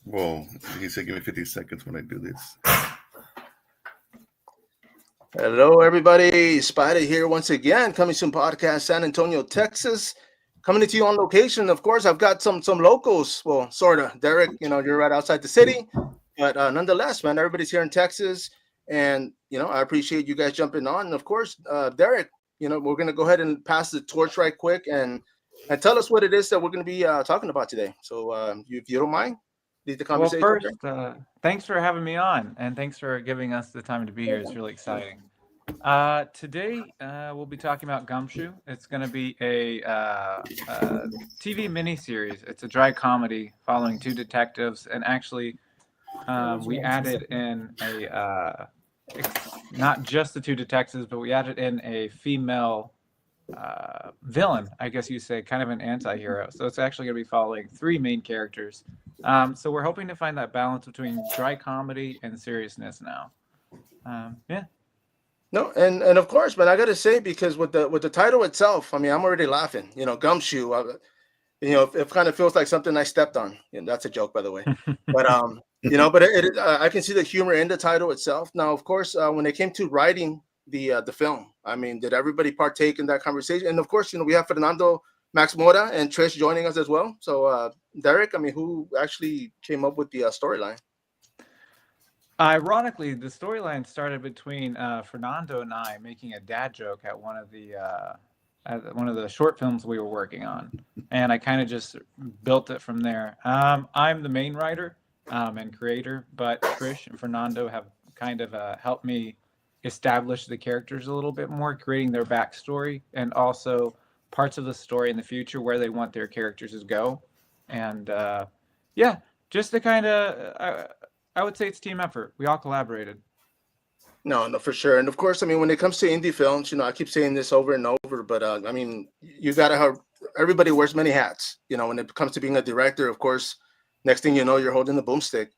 Well, he said give me 50 seconds when I do this. Hello, everybody. Spider here once again, coming soon podcast, San Antonio, Texas. Coming to you on location. Of course, I've got some locals. Well, sort of. Derick, you're right outside the city. But nonetheless, man, everybody's here in Texas. And, I appreciate you guys jumping on. And, of course, Derick, we're going to go ahead and pass the torch right quick and tell us what it is that we're going to be talking about today. So if you don't mind, lead the conversation. Well, first, thanks for having me on, and thanks for giving us the time to be here. It's really exciting. Today, we'll be talking about Gumshoe. It's going to be a TV miniseries. It's a dry comedy following two detectives, and actually, we added in not just the two detectives, but we added in a female villain, I guess you say, kind of an anti-hero. So it's actually going to be following three main characters. So we're hoping to find that balance between dry comedy and seriousness now. Yeah. No, and of course, man, I gotta say, because with the title itself, I mean, I'm already laughing. Gumshoe. It kind of feels like something I stepped on. That's a joke, by the way. But but I can see the humor in the title itself. Now, of course, when it came to writing the film, I mean, did everybody partake in that conversation? And of course, we have Fernando, Max Mora, and Trish joining us as well. So, Derick, I mean, who actually came up with the storyline? Ironically, the storyline started between Fernando and I making a dad joke at one of the short films we were working on, and I kind of just built it from there. I'm the main writer and creator, but Trish and Fernando have kind of helped me establish the characters a little bit more, creating their backstory and also parts of the story in the future where they want their characters to go. And just to kind of I would say it's team effort. We all collaborated. No, for sure. And of course, I mean, when it comes to indie films, I keep saying this over and over, but I mean, you got to have, everybody wears many hats. When it comes to being a director, of course, next thing you know, you're holding the boomstick.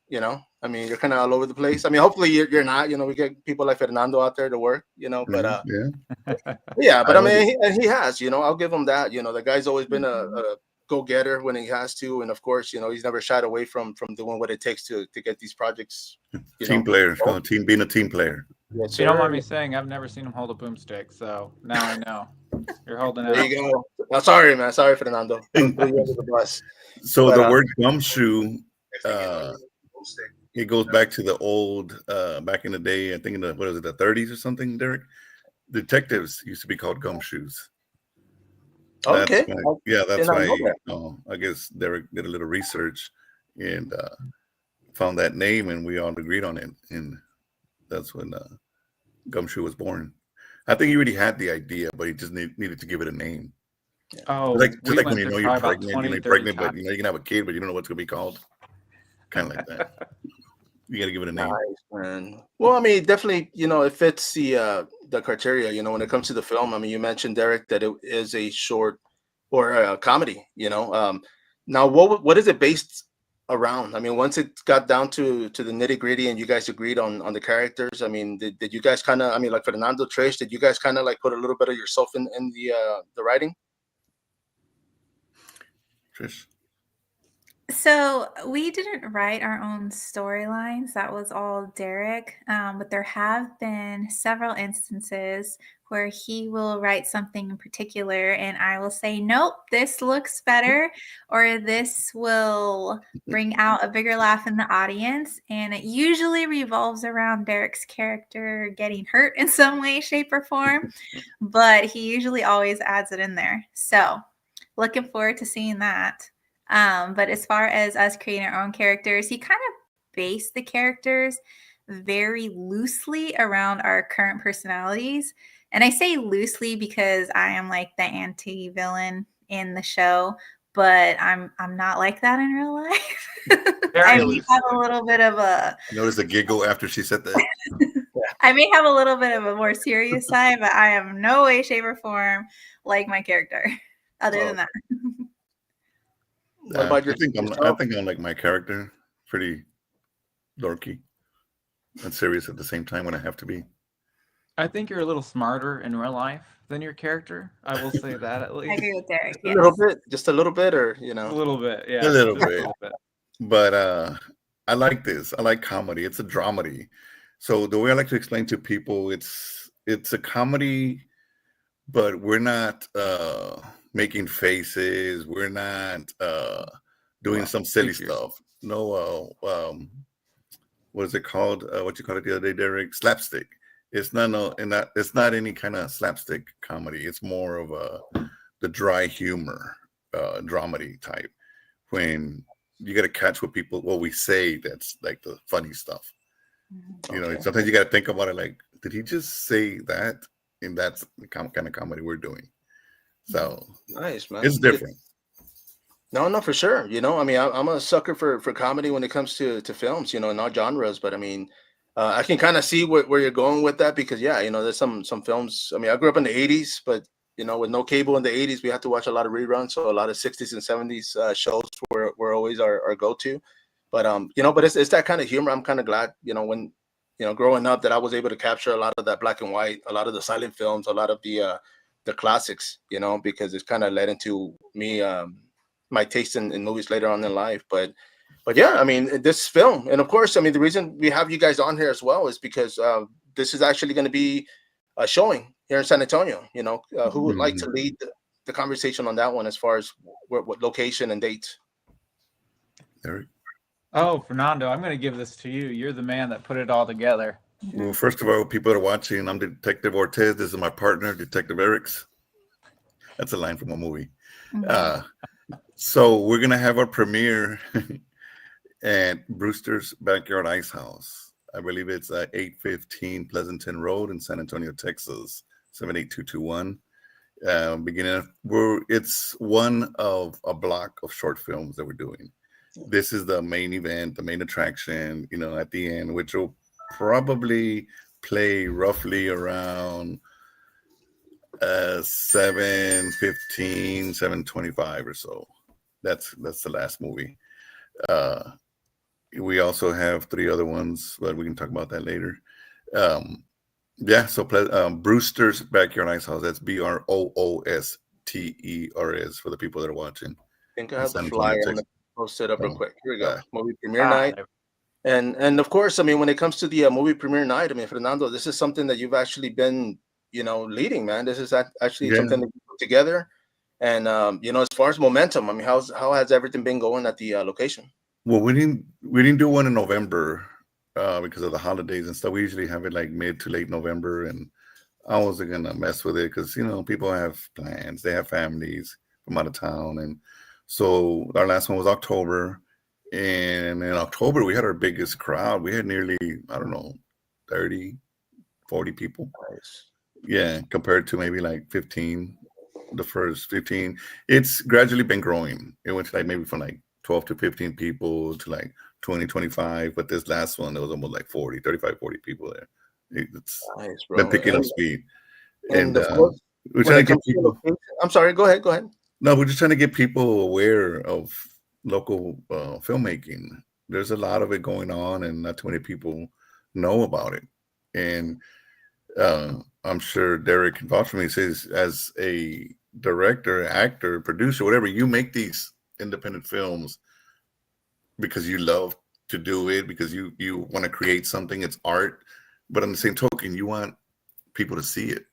I mean, you're kind of all over the place. I mean, hopefully you're not. We get people like Fernando out there to work. But yeah. But I mean, he has. I'll give him that. The guy's always been a go-getter when he has to, and of course, he's never shied away from doing what it takes to get these projects. Team player, being a team player. Yes, you don't mind me saying, I've never seen him hold a boomstick, so now I know. You're holding it. There you go. No, sorry, man. Sorry, Fernando. Threw you under the bus. So the word gumshoe, it goes back to the old, back in the day. I think in the 30s or something, Derick. Detectives used to be called gumshoes. Okay. That's why. I guess Derick did a little research and found that name, and we all agreed on it, and that's when Gumshoe was born. I think he already had the idea, but he just needed to give it a name. Oh, like when you're pregnant, but you can have a kid, but you don't know what's gonna be called. Kind of like that. You got to give it a name. Nice, man. Well, I mean, definitely, it fits the criteria. When it comes to the film. I mean, you mentioned, Derick, that it is a short or a comedy. Now, what is it based around? I mean, once it got down to the nitty gritty, and you guys agreed on the characters. I mean, did you guys kind of? I mean, like Fernando, Trish, did you guys kind of like put a little bit of yourself in the writing? Trish. So we didn't write our own storylines. That was all Derick. But there have been several instances where he will write something in particular and I will say, nope, this looks better, or this will bring out a bigger laugh in the audience. And it usually revolves around Derick's character getting hurt in some way, shape, or form. But he usually always adds it in there. So looking forward to seeing that. But as far as us creating our own characters, he kind of based the characters very loosely around our current personalities. And I say loosely because I am like the anti-villain in the show, but I'm not like that in real life. I may have a little bit of a... Notice the giggle after she said that. I may have a little bit of a more serious side, but I am no way, shape, or form like my character other than that. I think I'm like my character, pretty dorky and serious at the same time when I have to be. I think you're a little smarter in real life than your character. I will say that at I least. agree with Derick. A little Yes. bit, just a little bit, or A little bit, A yeah. little Just a bit. little bit. But I like this. I like comedy. It's a dramedy. So the way I like to explain to people, it's a comedy, but we're not making faces. We're not doing Wow, some silly speak for yourself. stuff. No, what is it called? What you call it the other day, Derek? Slapstick. It's not no, and that it's not any kind of slapstick comedy. It's more of the dry humor, dramedy type. When you got to catch what we say, that's like the funny stuff. Mhm. You know, Okay. sometimes you got to think about it. Like, did he just say that? And that's the kind of comedy we're doing. So Nice, man. it's different. No, for sure. I mean, I'm a sucker for comedy when it comes to films. In all genres. But I mean, I can kind of see where you're going with that because yeah, there's some films. I mean, I grew up in the '80s, but with no cable in the '80s, we had to watch a lot of reruns. So a lot of '60s and '70s shows were always our go-to. But but it's that kind of humor. I'm kind of glad when growing up that I was able to capture a lot of that black and white, a lot of the silent films, a lot of the classics. Because it's kind of led into me. My taste in movies later on in life. But yeah, I mean, this film, and of course, I mean, the reason we have you guys on here as well is because this is actually going to be a showing here in San Antonio. Who would like to lead the conversation on that one as far as what location and dates? Eric? Oh, Fernando, I'm going to give this to you. You're the man that put it all together. Well, first of all, people that are watching, I'm Detective Ortez. This is my partner, Detective Eric's. That's a line from a movie. So we're gonna have our premiere at Brewster's Backyard Ice House. I believe it's 815 Pleasanton Road in San Antonio, Texas, 78221. It's one of a block of short films that we're doing. This is the main event, the main attraction, at the end, which will probably play roughly around 7:15, 7:25 or so. That's the last movie. We also have 3 other ones, but we can talk about that later. Yeah, so Brewster's Backyard Ice House. That's BROOSTERS for the people that are watching. I think I have the flyer. I'm gonna post it up real quick. Here we go. Movie premiere night. And of course, I mean, when it comes to the movie premiere night, I mean, Fernando, this is something that you've actually been, leading, man. This is actually something that you put together. And as far as momentum, I mean, how has everything been going at the location? Well, we didn't do one in November because of the holidays and stuff. We usually have it like mid to late November, and I wasn't gonna mess with it because people have plans, they have families from out of town, and so our last one was October. And in October, we had our biggest crowd. We had nearly, I don't know, 30, 40 people. Nice. Yeah, compared to maybe like 15, the first 15. It's gradually been growing. It went to like maybe from like 12 to 15 people to like 20, 25. But this last one, there was almost like 40, 35, 40 people there. It's nice, bro. been picking up speed. And of we're course, trying to get people. I'm sorry, go ahead. No, we're just trying to get people aware of local filmmaking. There's a lot of it going on, and not too many people know about it. And I'm sure Derick can vouch for me. Says as a director, actor, producer, whatever, you make these independent films because you love to do it, because you want to create something. It's art, but on the same token, you want people to see it.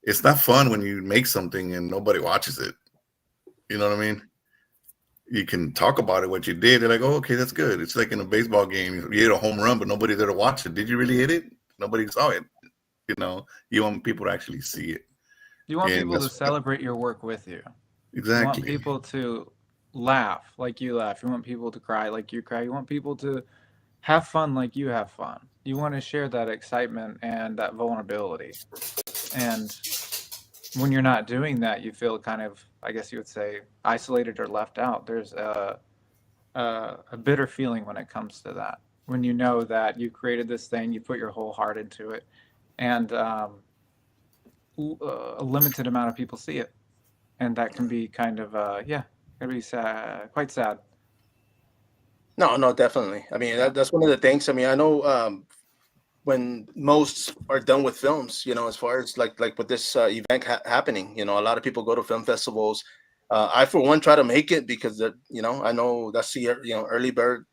It's not fun when you make something and nobody watches it. You know what I mean? You can talk about it, what you did. They're like, oh, okay, that's good. It's like in a baseball game. You hit a home run, but nobody's there to watch it. Did you really hit it? Nobody saw it. You want people to actually see it. You want people to celebrate your work with you. Exactly. You want people to laugh like you laugh. You want people to cry like you cry. You want people to have fun like you have fun. You want to share that excitement and that vulnerability. And when you're not doing that, you feel kind of, I guess you would say, isolated or left out. There's a bitter feeling when it comes to that. When you know that you created this thing, you put your whole heart into it, and a limited amount of people see it. And that can be kind of, can be sad, quite sad. No, definitely. I mean, that's one of the things. I mean, I know when most are done with films, as far as like with this event happening. A lot of people go to film festivals. I for one try to make it because I know that's the early bird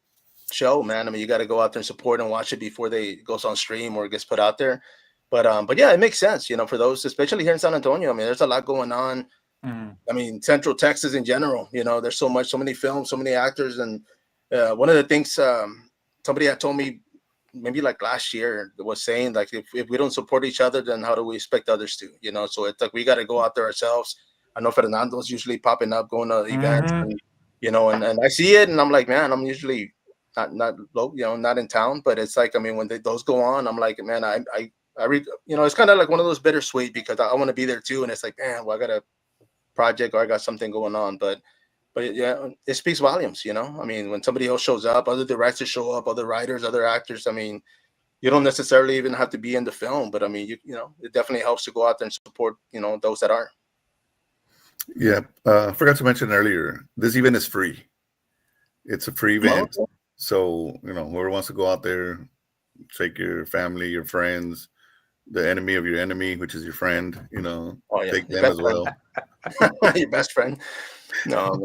show, man. I mean, you got to go out there and support and watch it before they goes on stream or gets put out there. But yeah, it makes sense, for those, especially here in San Antonio. I mean, there's a lot going on. I mean, Central Texas in general, there's so many films, so many actors. And one of the things somebody had told me maybe like last year was saying, like, if we don't support each other, then how do we expect others to, so it's like, we got to go out there ourselves. I know Fernando's usually popping up, going to events, and, and I see it, and I'm like, man, I'm usually not low, not in town, but it's like, I mean, when those go on, I'm like, man, I it's kind of like one of those bittersweet, because I want to be there too, and it's like, man, well, I got a project or I got something going on, but yeah, it speaks volumes. I mean, when somebody else shows up, other directors show up, other writers, other actors. I mean, you don't necessarily even have to be in the film, but I mean, it definitely helps to go out there and support, those that are. Yeah, I forgot to mention earlier, this event is free. It's a free event. So, whoever wants to go out there, take your family, your friends, the enemy of your enemy, which is your friend, take them as well. Your best friend. No,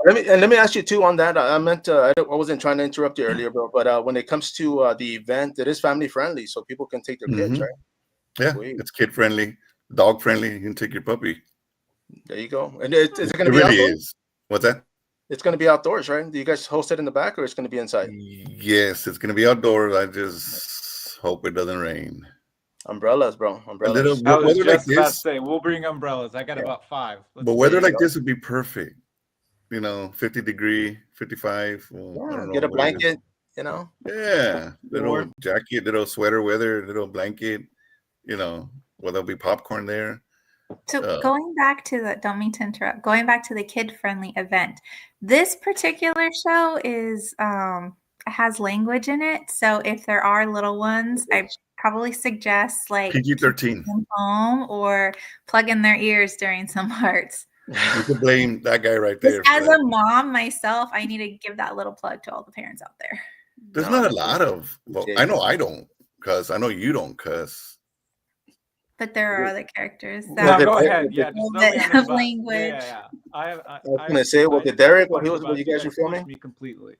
let me ask you too on that. I meant I wasn't trying to interrupt you earlier, bro, but when it comes to the event, it is family friendly, so people can take their kids, right? Yeah, it's kid friendly, dog friendly. You can take your puppy. There you go. And is it going to be really outdoors? Is. What's that? It's going to be outdoors, right? Do you guys host it in the back, or it's going to be inside? Yes, it's going to be outdoors. I just hope it doesn't rain. Umbrellas, bro. Umbrellas. I was just about to say, we'll bring umbrellas. I got about 5. But weather like this would be perfect. 50 degree, 55. Well, I don't know, get a blanket, Yeah, little jacket, little sweater weather, little blanket, well, there'll be popcorn there. So going back to don't mean to interrupt, going back to the kid-friendly event, this particular show is has language in it. So if there are little ones, I probably suggest like PG-13 home or plug in their ears during some parts. You can blame that guy right there. As a mom myself, I need to give that little plug to all the parents out there. There's not a lot of, I know I don't cuss. I know you don't cuss. But there are other characters that go ahead. Yeah, have language. Yeah. I was going to say, with the Derick, when you guys were filming? Me completely.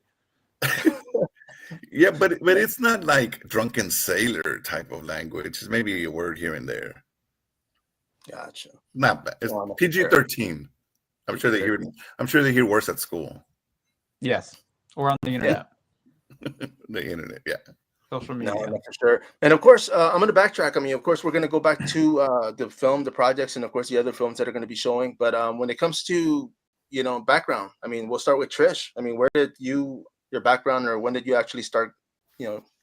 Yeah, but it's not like drunken sailor type of language. It's maybe a word here and there. Gotcha. Not bad. It's PG-13. I'm sure they hear worse at school. Yes, or on the internet. The internet, yeah. Social media. No, for sure. And of course, I'm going to backtrack. I mean, of course, we're going to go back to the projects, and of course the other films that are going to be showing. But when it comes to background, I mean, we'll start with Trish. I mean, where did your background, or when did you actually start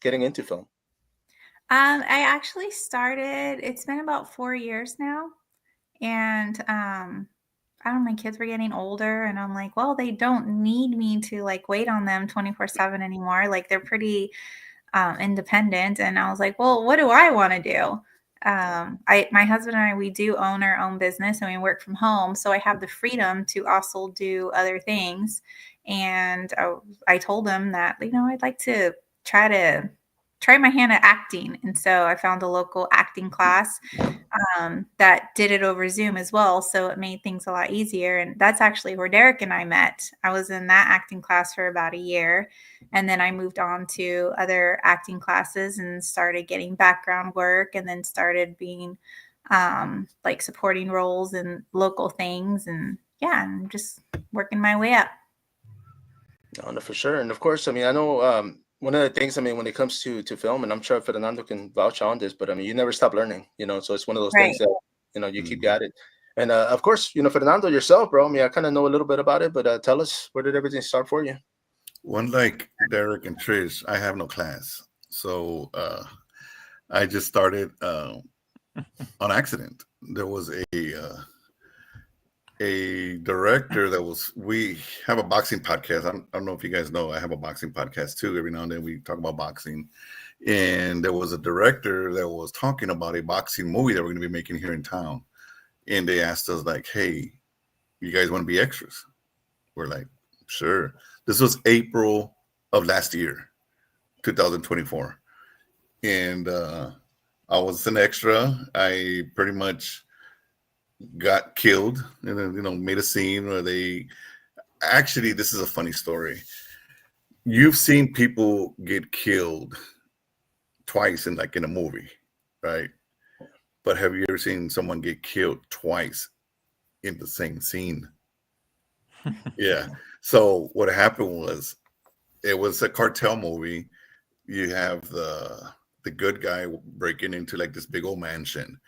getting into film? I actually started, it's been about 4 years now, and I don't know, my kids were getting older, and I'm like, well, they don't need me to like wait on them 24/7 anymore. Like, they're pretty independent. And I was like, well, what do I want to do? My husband and I, we do own our own business, and we work from home. So I have the freedom to also do other things. And I told him that, I'd like to try my hand at acting. And so I found a local acting class that did it over Zoom as well. So it made things a lot easier. And that's actually where Derick and I met. I was in that acting class for about a year. And then I moved on to other acting classes and started getting background work, and then started being like supporting roles in local things. And I'm just working my way up. No, for sure. And of course, I mean, I know one of the things, I mean, when it comes to film, and I'm sure Fernando can vouch on this, but I mean, you never stop learning, so it's one of those things that, you keep at it. And of course, Fernando, yourself, bro, I mean, I kind of know a little bit about it, but tell us, where did everything start for you? One, like Derick and Trish, I have no class. So I just started on accident. There was a director we have a boxing podcast. I don't know if you guys know, I have a boxing podcast too. Every now and then we talk about boxing. And there was a director that was talking about a boxing movie that we're going to be making here in town. And they asked us like, hey, you guys want to be extras? We're like, sure. This was April of last year, 2024. and I was an extra. I pretty much got killed, and then made a scene where they. Actually, this is a funny story. You've seen people get killed twice in a movie, right? But have you ever seen someone get killed twice in the same scene? Yeah. So what happened was, it was a cartel movie. You have the good guy breaking into this big old mansion,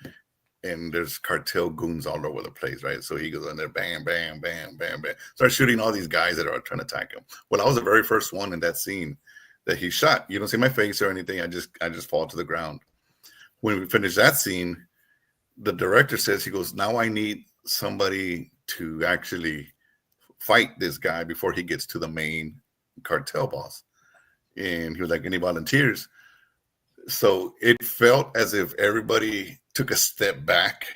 and there's cartel goons all over the place, right? So he goes in there, bam, bam, bam, bam, bam, starts shooting all these guys that are trying to attack him. Well, I was the very first one in that scene that he shot. You don't see my face or anything. I just fall to the ground. When we finish that scene, the director says, he goes, now I need somebody to actually fight this guy before he gets to the main cartel boss. And he was like, any volunteers? So it felt as if everybody took a step back,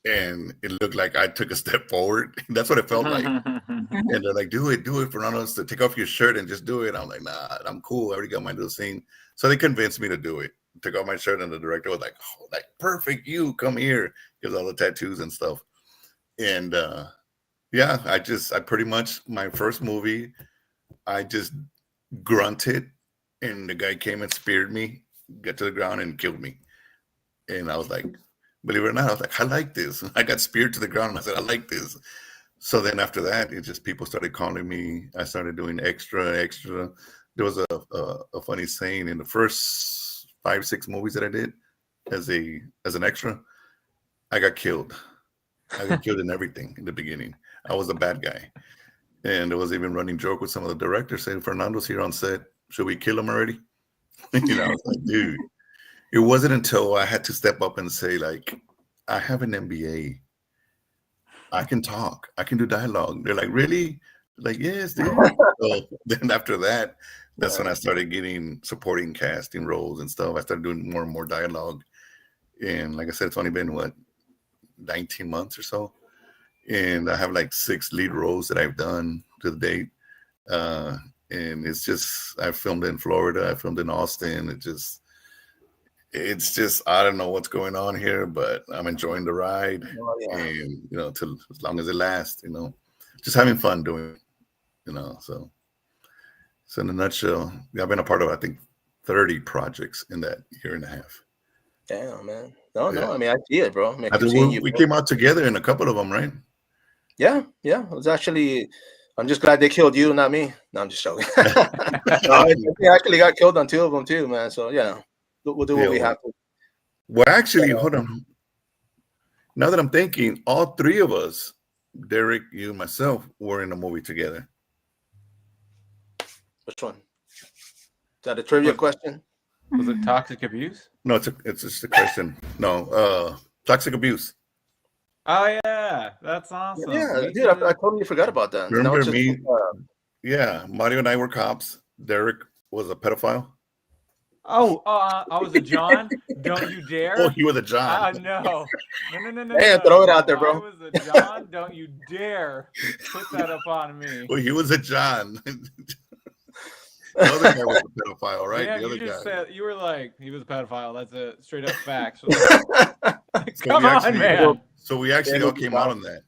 and it looked like I took a step forward. That's what it felt like. And they're like, do it, Fernando, to take off your shirt and just do it. I'm like, nah, I'm cool. I already got my little scene. So they convinced me to do it. Took off my shirt, and the director was like, oh, perfect, you come here, because all the tattoos and stuff. And yeah, I pretty much, my first movie, I just grunted, and the guy came and speared me, got to the ground, and killed me. And I was like, believe it or not, I was like, I like this. I got speared to the ground, and I said, I like this. So then after that, it just, people started calling me. I started doing extra. There was a funny saying in the first 5-6 movies that I did as an extra. I got killed. I got killed in everything in the beginning. I was a bad guy. And there was even running joke with some of the directors saying, Fernando's here on set. Should we kill him already? I was like, dude. It wasn't until I had to step up and say, I have an MBA. I can talk. I can do dialogue. They're like, really? Like, yes, dude. So then after that, that's when I started getting supporting casting roles and stuff. I started doing more and more dialogue. And like I said, it's only been, 19 months or so. And I have 6 lead roles that I've done to the date. And it's just, I filmed in Florida. I filmed in Austin. It's just, I don't know what's going on here, but I'm enjoying the ride. Oh, yeah. And, till as long as it lasts, just having fun doing it, so in a nutshell, I've been a part of, I think, 30 projects in that year and a half. Damn, man. No, I mean, I see it, bro. I mean, we came out together in a couple of them, right? Yeah. It was actually, I'm just glad they killed you, not me. No, I'm just joking. I actually got killed on 2 of them too, man. So, we'll do what we have to. Well, actually, hold on. Now that I'm thinking, all 3 of us, Derick, you, and myself, were in a movie together. Which one? Is that a trivia question? Was it toxic abuse? No, it's just a question. No, toxic abuse. Oh yeah, that's awesome. Yeah, dude, I totally forgot about that. Remember me? Yeah, Mario and I were cops. Derick was a pedophile. Oh, I was a John. Don't you dare! Oh, you were the John. No. Hey, throw it out there, bro. I was a John. Don't you dare put that up on me. Well, he was a John. The other guy was a pedophile, right? Yeah, the other you just guy. said you were like he was a pedophile. That's a straight up fact. So Come on, man. So we actually all came out on that.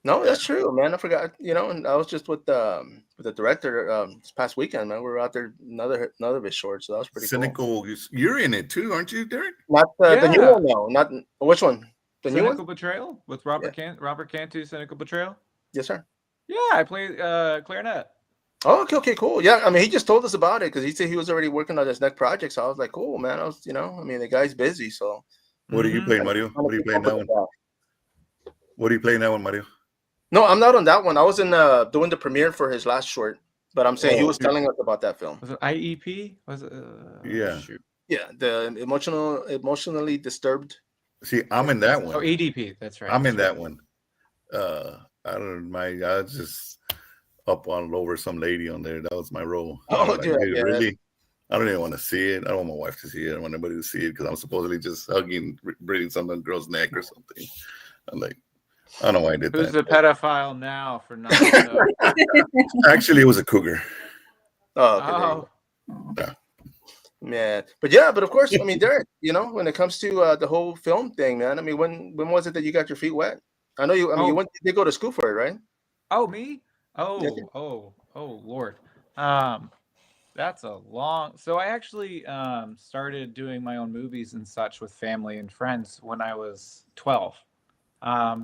No, that's true, man. I forgot. And I was just with the director this past weekend, man. We were out there another of his shorts, so that was pretty Cynical. Cool. You're in it too, aren't you, Derick? Not the new one, no. Not which one? The Cynical new one? Betrayal with Robert Cantu. Cynical Betrayal. Yes, sir. Yeah, I played clarinet. Oh, okay, cool. Yeah, I mean, he just told us about it because he said he was already working on his next project. So I was like, cool, man. I was, I mean, the guy's busy. So what are you playing, Mario? What are you playing that one? What are you playing that one, Mario? No, I'm not on that one. I was in doing the premiere for his last short, but I'm saying he was telling us about that film. Was it IEP? Was it? Yeah. Shoot. Yeah, the emotionally disturbed. See, I'm in that one. Oh, EDP. That's right. I'm in that one. I was just up all over some lady on there. That was my role. Oh, like, dude, yeah. Really? I don't even want to see it. I don't want my wife to see it. I don't want anybody to see it because I'm supposedly just hugging, breathing something on a girl's neck or something. I'm like, I don't know why I did Who's that. the pedophile now for not? Actually, it was a cougar. Oh, okay. Yeah. Man, but yeah, but of course, I mean, Derek, when it comes to the whole film thing, man. I mean, when was it that you got your feet wet? I know you. I mean, Oh, you did go to school for it, right? oh, me? Yeah. Oh, Lord. Um, that's a long. So I actually started doing my own movies and such with family and friends when I was 12.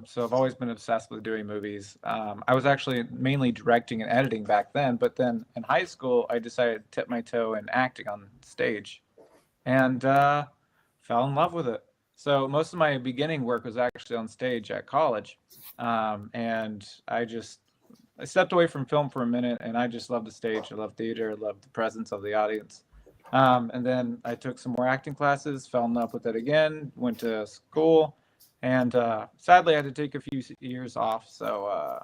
So I've always been obsessed with doing movies. I was actually mainly directing and editing back then, but then in high school, I decided to tip my toe in acting on stage and fell in love with it. So most of my beginning work was actually on stage at college, and I stepped away from film for a minute, and I just love the stage. I love theater. I love the presence of the audience. And then I took some more acting classes, fell in love with it again, went to school, and sadly I had to take a few years off. So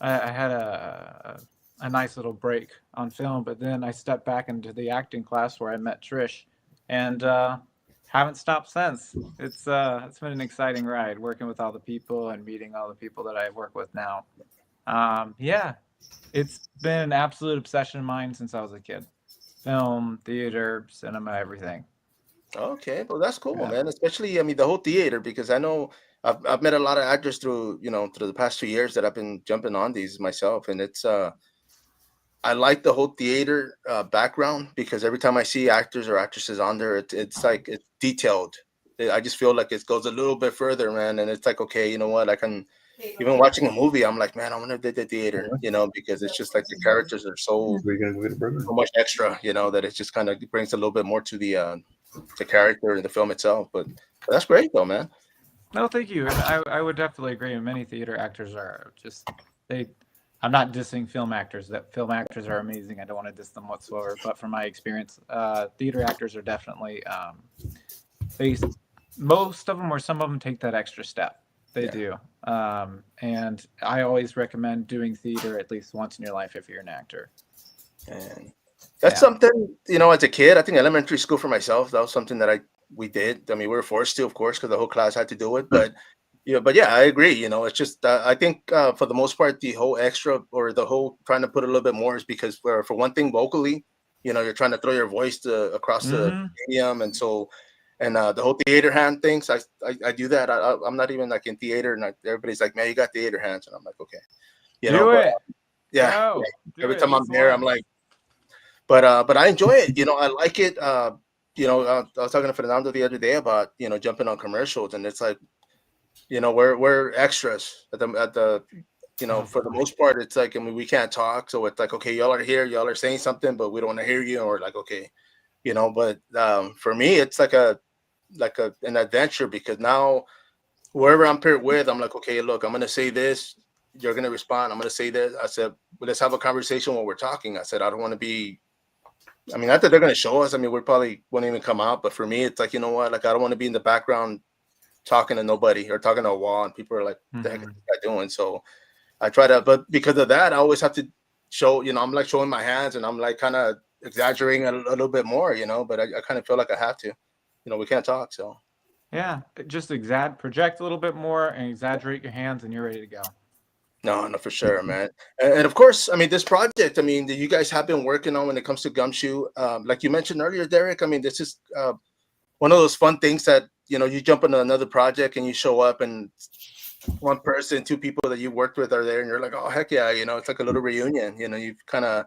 I had a nice little break on film, but then I stepped back into the acting class where I met Trish, and haven't stopped since. It's been an exciting ride working with all the people and meeting all the people that I work with now. Yeah, it's been an absolute obsession of mine since I was a kid. Film, theater, cinema, everything. Okay, well, that's cool, Yeah. man. Especially, I mean, the whole theater, because I know I've met a lot of actors through the past 2 years that I've been jumping on these myself, and it's I like the whole theater background because every time I see actors or actresses on there, it's like it's detailed. I just feel like it goes a little bit further, man. And it's like, okay, you know what? I can even watching a movie, I'm like, man, I want to do the theater, because it's just like the characters are so We're gonna go get a burger. so much extra, that it just kind of brings a little bit more to the character and the film itself. But that's great though, man. No, thank you. And I would definitely agree. Many theater actors are just they. I'm not dissing film actors. That film actors are amazing. I don't want to diss them whatsoever. But from my experience, theater actors are definitely they most of them or some of them take that extra step. They Yeah. do. And I always recommend doing theater at least once in your life if you're an actor. And that's Yeah. something, as a kid, I think elementary school for myself, that was something that we did. I mean, we were forced to, of course, because the whole class had to do it. But I agree. It's just I think for the most part, the whole extra or the whole trying to put a little bit more is because for one thing, vocally, you're trying to throw your voice across the Mm-hmm. stadium, and so and the whole theater hand things, I do that. I'm not even like in theater, and everybody's like, man, you got theater hands, and I'm like, okay, Do but it. yeah, Go. Do every it. time I'm It's there, I'm fun. like. But I enjoy it. I like it. I was talking to Fernando the other day about jumping on commercials, and it's like we're extras at the Oh for the gosh. most part. It's like, I mean, we can't talk, so it's like, okay, y'all are here, y'all are saying something, but we don't want to hear you, or like, okay, But for me, it's like an adventure, because now whoever I'm paired with, I'm like, okay, look, I'm gonna say this, you're gonna respond. I'm gonna say this. I said, well, let's have a conversation while we're talking. I said, I don't want to be. I mean, not that they're going to show us. I mean, we probably won't even come out. But for me, it's like, you know what? Like, I don't want to be in the background talking to nobody or talking to a wall, and people are like, "What the heck is Mm-hmm. this guy doing?" So I try to, but because of that, I always have to show. I'm like showing my hands, and I'm like kind of exaggerating a little bit more. But I kind of feel like I have to. We can't talk. So Yeah, just project a little bit more and exaggerate your hands, and you're ready to go. no, no, for sure, man. And of course, I mean, this project, I mean, that you guys have been working on when it comes to Gumshoe, like you mentioned earlier, Derek. I mean, this is one of those fun things that you jump into another project and you show up, and one person, two people that you worked with are there, and you're like, oh heck yeah, it's like a little reunion. You kind of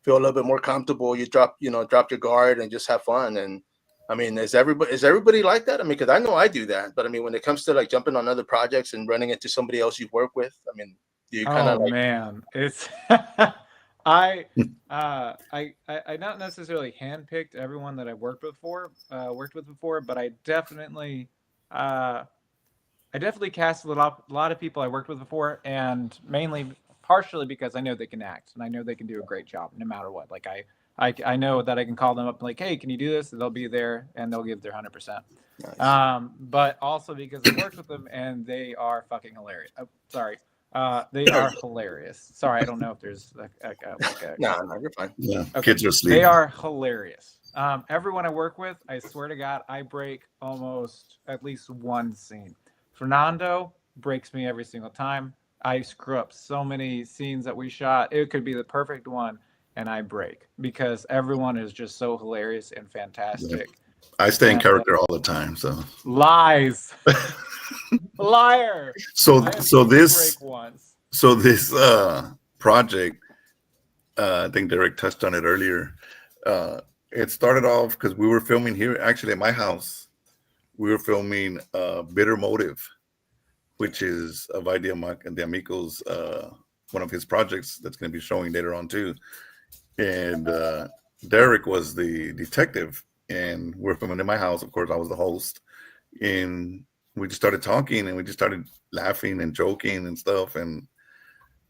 feel a little bit more comfortable. You drop your guard and just have fun. And I mean, is everybody like that? I mean, because I know I do that, but I mean, when it comes to like jumping on other projects and running into somebody else you work with, I mean, do you kind of Oh like, man, it's I I not necessarily handpicked everyone that I worked with before, but uh, I definitely cast a lot of people I worked with before, and mainly partially because I know they can act and I know they can do a great job no matter what. Like I know that I can call them up like, hey, can you do this? And they'll be there and they'll give their 100%. nice. But also because I worked with them and they are fucking hilarious. Oh, sorry. They are hilarious. Sorry, I don't know if there's like a No, no, you're fine. Yeah, okay. kids are asleep. They are hilarious. Everyone I work with, I swear to God, I break almost at least one scene. Fernando breaks me every single time. I screw up so many scenes that we shot. It could be the perfect one, and I break because everyone is just so hilarious and fantastic. I stay in And, character all the time. So lies, liar. so I have so seen you this break once. so this project, I think Derick touched on it earlier. It started off because we were filming here, actually at my house. We were filming Bitter Motive, which is of Idea de Amico's, one of his projects that's going to be showing later on too. And Derick was the detective, and we're filming in my house. Of course, I was the host, and we just started talking, and we just started laughing and joking and stuff. And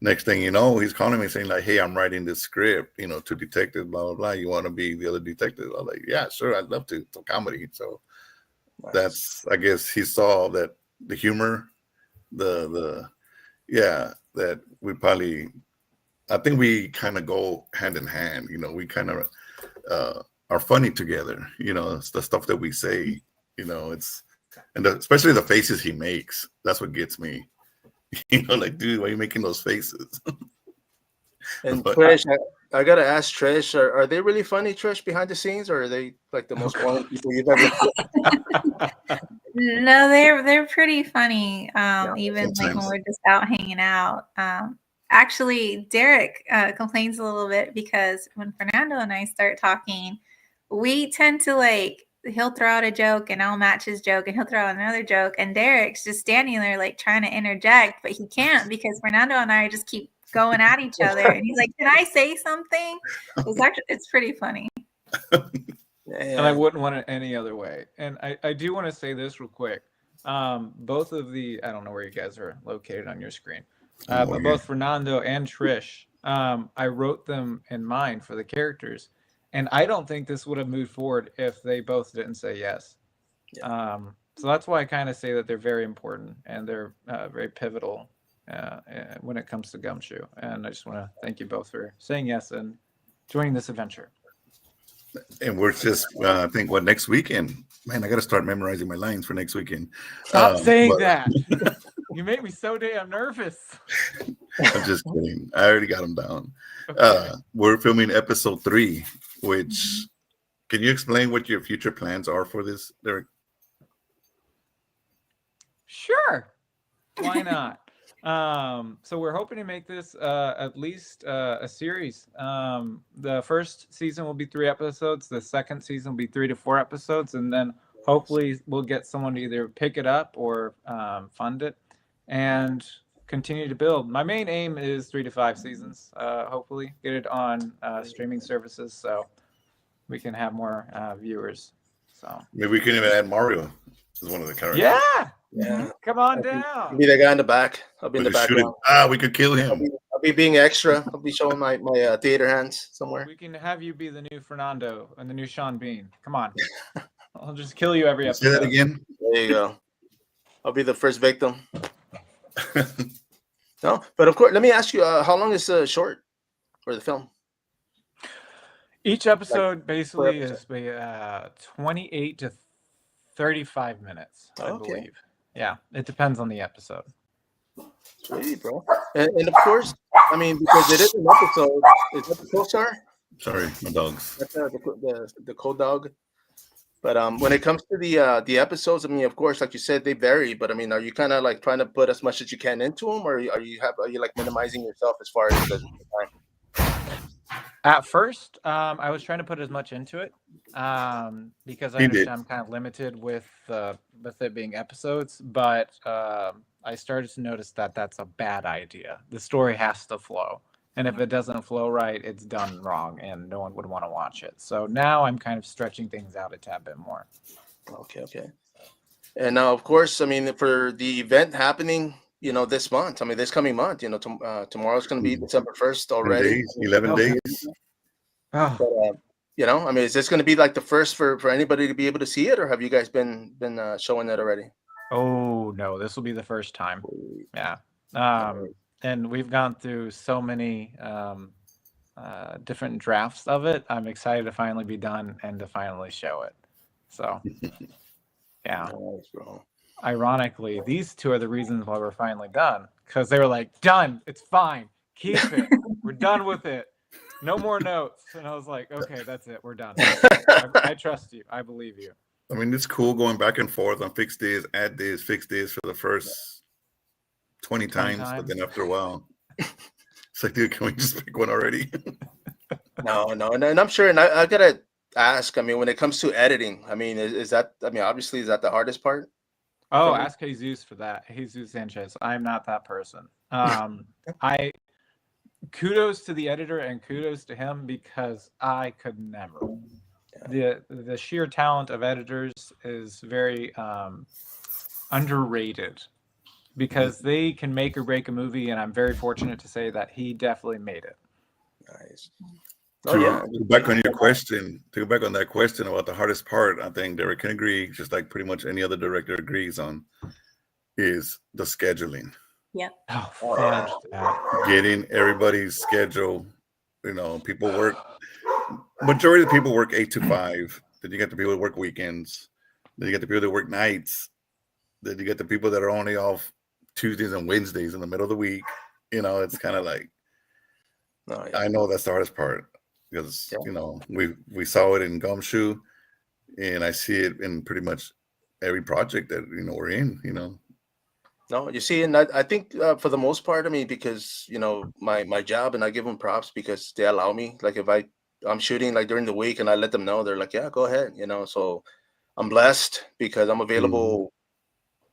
next thing you know, he's calling me saying like, "Hey, I'm writing this script, to detectives, blah blah blah. You want to be the other detective?" I was like, "Yeah, sure, I'd love to. It's a comedy." So Nice. that's, I guess, he saw that the humor, that we probably, I think we kind of go hand in hand. We kind of are funny together. It's the stuff that we say. It's especially the faces he makes. That's what gets me. Like, dude, why are you making those faces? And But- Trish, I gotta ask Trish, are they really funny, Trish, behind the scenes, or are they like the most boring people you've ever seen? No, they're pretty funny. Even like when sometimes. we're just out hanging out. Actually, Derick complains a little bit because when Fernando and I start talking, we tend to he'll throw out a joke and I'll match his joke and he'll throw out another joke, and Derick's just standing there like trying to interject, but he can't because Fernando and I just keep going at each other, and he's like, "Can I say something?" It's pretty funny. And I wouldn't want it any other way. And I do want to say this real quick. Both of I don't know where you guys are located on your screen, but both Fernando and Trish, I wrote them in mind for the characters. And I don't think this would have moved forward if they both didn't say yes. Yeah. So that's why I kind of say that they're very important and they're very pivotal when it comes to Gumshoe. And I just want to thank you both for saying yes and joining this adventure. And we're just, I think, next weekend? Man, I got to start memorizing my lines for next weekend. Stop saying that. You make me so damn nervous. I'm just kidding. I already got them down. Okay. We're filming episode 3, which, can you explain what your future plans are for this, Derick? Sure. Why not? So we're hoping to make this at least a series. The first season will be 3 episodes. The second season will be 3 to 4 episodes, and then hopefully we'll get someone to either pick it up or fund it and continue to build. My main aim is 3 to 5 seasons. Hopefully get it on streaming services so we can have more viewers. So Maybe we can even add Mario as one of the characters. Yeah. Come on I'll down. be the guy in the back. I'll be in We the could shoot it. background. We could kill him. I'll be being extra. I'll be showing my theater hands somewhere. We can have you be the new Fernando and the new Sean Bean. Come on. I'll just kill you every Say episode. that again. There you go. I'll be the first victim. No, but of course, let me ask you, how long is the short or the film? Each episode basically episode. is 28 to 35 minutes, I Okay. believe. Yeah, it depends on the episode. Sweet, bro. And of course, I mean, because it is an episode, is that the co-star? Sorry, my dogs. That's the co-dog. But when it comes to the episodes, I mean, of course, like you said, they vary. But I mean, are you kind of like trying to put as much as you can into them, or are you like minimizing yourself as far as the time? At first, I was trying to put as much into it because I He understand did. I'm kind of limited with it being episodes. But I started to notice that that's a bad idea. The story has to flow. And if it doesn't flow right, it's done wrong and no one would want to watch it. So now I'm kind of stretching things out a tad bit more. Okay. And now, of course, I mean, for the event happening, this month, I mean, this coming month, tomorrow's going to be December 1st 10 already. days, 11 days. Oh, But, I mean, is this going to be like the first for anybody to be able to see it, or have you guys been showing that already? oh no, this will be the first time. Yeah. And we've gone through so many different drafts of it. I'm excited to finally be done and to finally show it. So, yeah. Nice, bro. Ironically, these two are the reasons why we're finally done, because they were like, done, it's fine, keep it, we're done with it. no more notes. And I was like, okay, that's it. We're done. I trust you. I believe you. I mean, it's cool going back and forth on fix this, add this, fix this for the first 20 times. But then after a while, it's like, dude, can we just pick one already? No, and I'm sure, and I gotta ask, I mean, when it comes to editing, I mean, is that, I mean, obviously, is that the hardest part? Oh, ask Jesus for that. Jesus Sanchez. I'm not that person. Kudos to the editor and kudos to him, because I could never. The sheer talent of editors is very underrated, because they can make or break a movie, and I'm very fortunate to say that he definitely made it. Nice. To go back on your question, to go back on that question about the hardest part, I think Derick can agree, just like pretty much any other director agrees on, is the scheduling. Yep. Getting everybody's schedule. You know, people work. Majority of the people work 8 to 5. Then you get the people that work weekends. Then you get the people that work nights. Then you get the people that are only off Tuesdays and Wednesdays in the middle of the week. You know, it's kind of like, I know that's the hardest part, because you know, we saw it in Gumshoe, and I see it in pretty much every project that, you know, we're in. You know. No, you see, and I think for the most part, I mean, because, you know, my job, and I give them props because they allow me. Like, if I'm shooting like during the week and I let them know, they're like, yeah, go ahead, you know. So I'm blessed because I'm available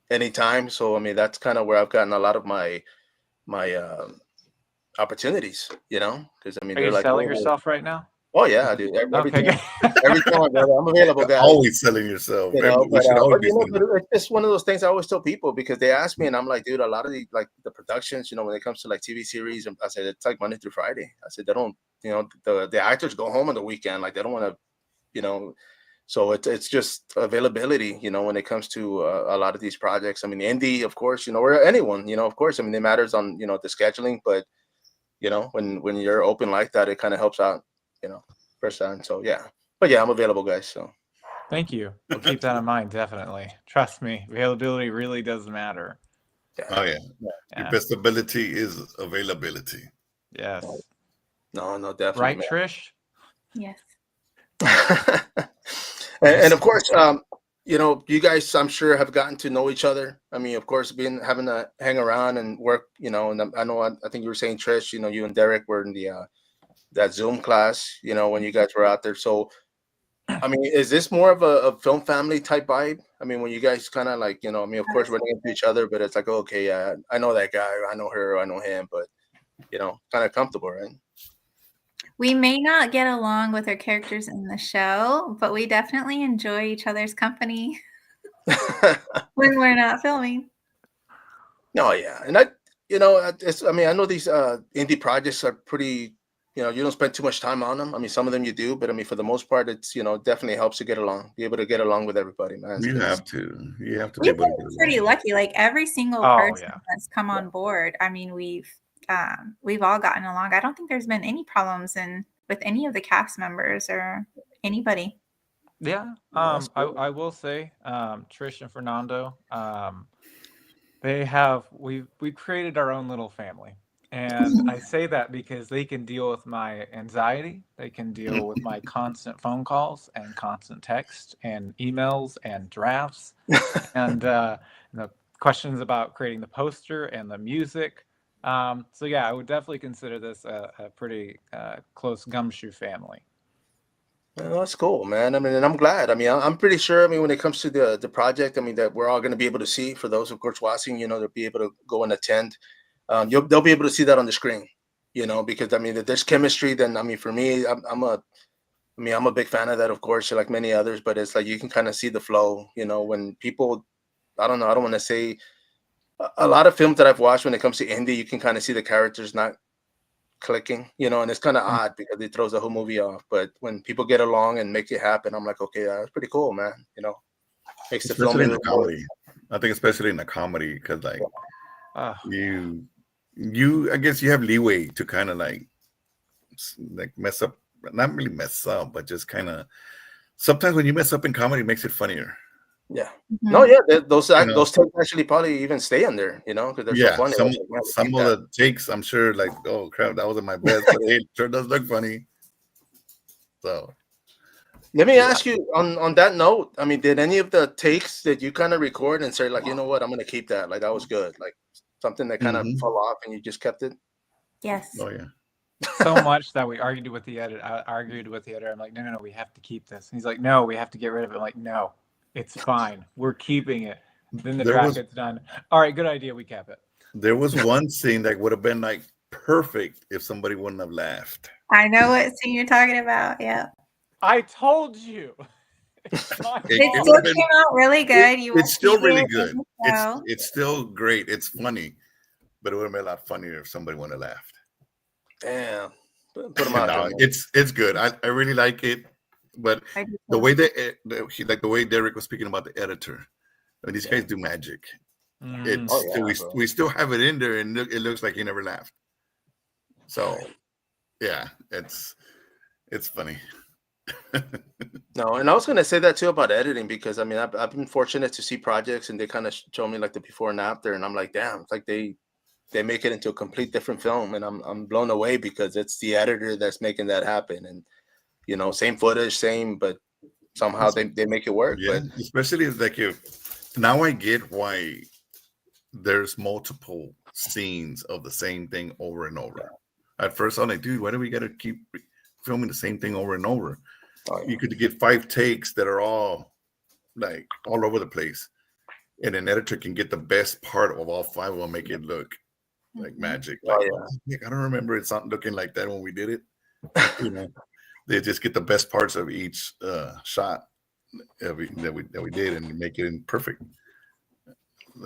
anytime. So I mean, that's kind of where I've gotten a lot of my opportunities, you know, because I mean, are they're you like, selling yourself right now? Oh yeah, dude. Every Okay. time, every time, brother, I'm available, guys. Always selling yourself. You know, We should always be you know, selling. but it's one of those things I always tell people, because they ask me, and I'm like, dude, a lot of the productions, you know, when it comes to like TV series, and I said it's like Monday through Friday. I said they don't, you know, the actors go home on the weekend, like they don't want to, you know. So it's just availability, you know, when it comes to a lot of these projects. I mean, indie, of course, you know, or anyone, you know, of course. I mean, it matters on, you know, the scheduling, but you know, when you're open like that, it kind of helps out, you know, firsthand. So yeah, but yeah, I'm available, guys. So thank you. We'll keep that in mind, definitely. Trust me, availability really does matter. Oh yeah. Your best ability is availability. Yes. No, definitely. Right, man. Trish? Yes. and of course, you know, you guys, I'm sure, have gotten to know each other. I mean, of course, having to hang around and work, you know, and I know, I think you were saying, Trish, you know, you and Derick were in the that Zoom class, you know, when you guys were out there. So, I mean, is this more of a film family type vibe? I mean, when you guys kind of like, you know, I mean, of course, running into each other, but it's like, okay, yeah, I know that guy, I know her, I know him, but, you know, kind of comfortable, right? We may not get along with our characters in the show, but we definitely enjoy each other's company when we're not filming. No, yeah, and you know, I mean, I know these indie projects are pretty, you know, you don't spend too much time on them. I mean, some of them you do, but I mean, for the most part, it's, you know, definitely helps you be able to get along with everybody, man. You have to be We've able to been get pretty along. lucky. Like every single person that's come on board, I mean, we've all gotten along. I don't think there's been any problems with any of the cast members or anybody. Yeah. I will say, Trish and Fernando, we've created our own little family. And I say that because they can deal with my anxiety. They can deal with my constant phone calls and constant text and emails and drafts and the questions about creating the poster and the music. So yeah, I would definitely consider this a pretty close gumshoe family. Well, that's cool, man. I mean, and I'm glad. I mean, I'm pretty sure. I mean, when it comes to the project, I mean, that we're all going to be able to see. For those, of course, watching, you know, they'll be able to go and attend. They'll be able to see that on the screen, you know, because I mean, if there's chemistry, then I mean, for me, I'm a big fan of that, of course, like many others. But it's like you can kind of see the flow, you know, when people. I don't know. I don't want to say a lot of films that I've watched when it comes to indie, you can kind of see the characters not clicking, you know, and it's kind of odd because it throws the whole movie off. But when people get along and make it happen, I'm like, okay, that's pretty cool, man. You know, makes the film in the comedy. I think especially in the comedy, because like you, I guess you have leeway to kind of like mess up, not really mess up, but just kind of sometimes when you mess up in comedy, it makes it funnier. Yeah. Mhm. No, yeah, those You know, those takes actually probably even stay in there, because they're so yeah, funny. I was like, "Man, we some keep of that." the takes, I'm sure, like, oh crap, that wasn't my best, but it sure does look funny. So Let me yeah. ask you on that note. I mean, did any of the takes that you kind of record and say like, you know what, I'm gonna keep that. Like that was good. Like something that kind of Hmm. fell off and you just kept it. Yes. Oh yeah. So much that we argued with the editor. I argued with the editor. I'm like, no, we have to keep this. And he's like, no, we have to get rid of it. I'm like, no, it's fine. We're keeping it. Then the There track was gets done. All right, good idea. We kept it. one scene that would have been like perfect if somebody wouldn't have laughed. I know what scene you're talking about. Yeah. I told you. It's my It, It it fault. would still have been. came out really good. You will It's see still really it in good. the It's show. it's still great. It's funny, but it would have been a lot funnier if somebody wouldn't have laughed. Damn. Put them out there, No, man. it's good. I really like it, but I do the too. way the way Derick was speaking about the editor, I mean, these Yeah. guys do magic. Mm. It's Oh, yeah, we, bro. we still have it in there, and it looks like he never laughed. So yeah, it's funny. No, and I was gonna say that too about editing because I mean I've been fortunate to see projects and they kind of show me like the before and after, and I'm like, damn, it's like they make it into a complete different film, and I'm blown away because it's the editor that's making that happen, and same footage, same, but somehow they make it work. Yeah, But especially like if now I get why there's multiple scenes of the same thing over and over. At first, I'm like, dude, why do we got to keep filming the same thing over and over? oh, yeah. You could get 5 takes that are all like all over the place, and an editor can get the best part of all 5 of them, make it look like magic. Oh, Like, yeah. I don't remember it's not looking like that when we did it. You know, they just get the best parts of each shot that we did and make it in perfect.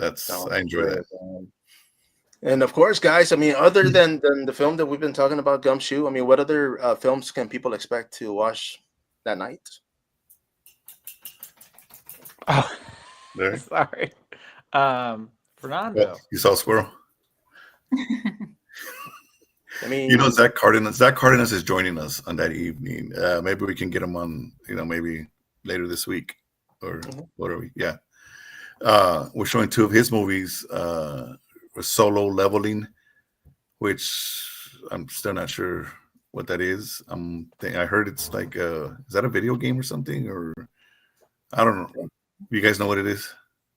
I enjoy that. And of course, guys, I mean, other than the film that we've been talking about, Gumshoe, I mean, what other films can people expect to watch that night? Oh, There. sorry. Fernando. Well, you saw Squirrel. I mean, You know, Zach Cardenas is joining us on that evening. Maybe we can get him on, maybe later this week or whatever. Yeah. We're showing 2 of his movies, Solo Leveling, which I'm still not sure what that is. I heard it's like, is that a video game or something? Or I don't know. You guys know what it is?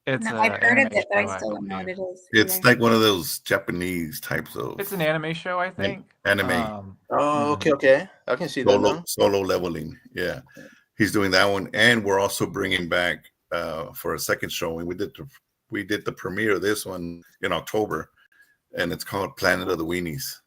It's No, an I've heard of anime it, but I show, still don't know what believe. it is. It's either. like one of those Japanese types of It's an anime show, I think. anime. oh, okay, I can see that now. Solo Leveling. Yeah. He's doing that one. And we're also bringing back for a second showing. We did the premiere of this one in October, and it's called Planet of the Weenies.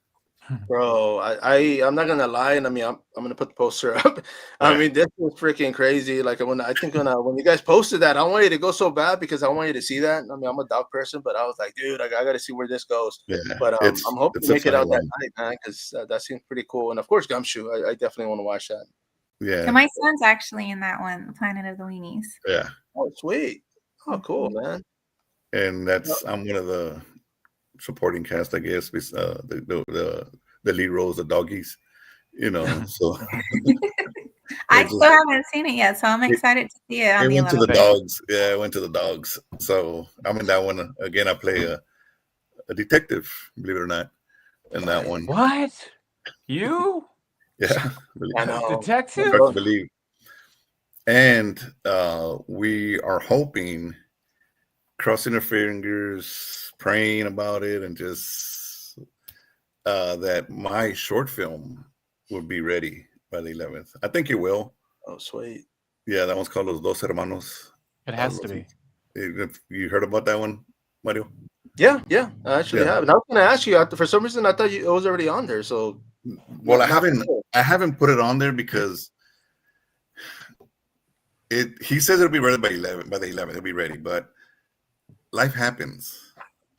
Bro, I'm not gonna lie, and I mean I'm gonna put the poster up. I Yeah. mean, this is freaking crazy. Like when you guys posted that, I wanted you to go so bad because I want you to see that. I mean, I'm a dog person, but I was like, dude, I gotta see where this goes. Yeah. But I'm hoping it's to a make it funny out that one. night, man, because that seems pretty cool. And of course, Gumshoe, I definitely want to watch that. Yeah. And my son's actually in that one, Planet of the Weenies. Yeah. Oh, sweet. Oh, cool, man. And I'm one of the supporting cast, I guess. The lead roles, the doggies, so I It still just- haven't seen it yet, so I'm excited to see it on it the went to the 11th. dogs. Yeah, it went to the dogs. So I'm in that one again. I play a detective, believe it or not, in that one. What? You? Yeah, I know. Detective? hard to believe. And we are hoping, crossing our fingers, praying about it, and just that my short film will be ready by the 11th. I think it will. Oh, sweet. Yeah, that one's called Los Dos Hermanos. It has to be. You heard about that one, Mario? Yeah, I actually Yeah. have. And I was gonna ask you, for some reason, I thought it was already on there. So, Well, not I haven't put it on there because he says it'll be ready by the 11th. It'll be ready, but life happens.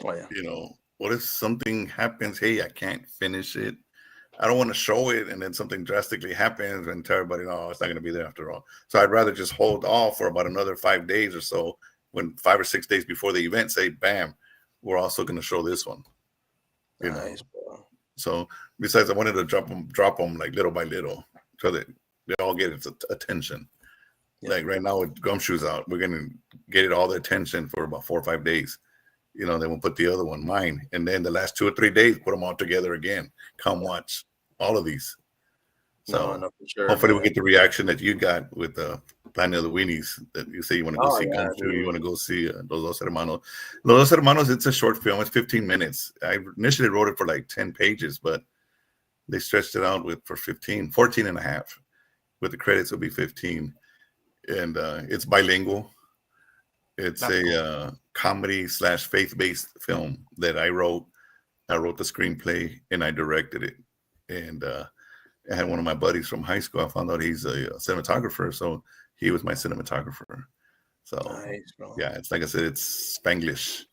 Oh yeah. What if something happens? Hey, I can't finish it. I don't want to show it, and then something drastically happens and tell everybody, no, it's not going to be there after all. So I'd rather just hold off for about another 5 days or so. When 5 or 6 days before the event, say, bam, we're also going to show this one. Nice, bro. So besides, I wanted to drop them like little by little, so that they all get its attention. Yeah. Like right now with Gumshoe's out, we're gonna get it all the attention for about 4 or 5 days. Then we'll put the other one, mine, and then the last 2 or 3 days, put them all together again. Come watch all of these. So No, for sure. hopefully man. we get the reaction that you got with the Planet of the Weenies, that you say you want to go see Gumshoe, you want to go see Los Dos Hermanos. Los Dos Hermanos, it's a short film. It's 15 minutes. I initially wrote it for like 10 pages, but they stretched it out for 14 and a half. With the credits, it'll be 15. And it's bilingual. It's a comedy / faith-based film that I wrote. I wrote the screenplay and I directed it. And I had one of my buddies from high school. I found out he's a cinematographer, so he was my cinematographer. So Nice, bro. yeah, it's like I said, it's Spanglish.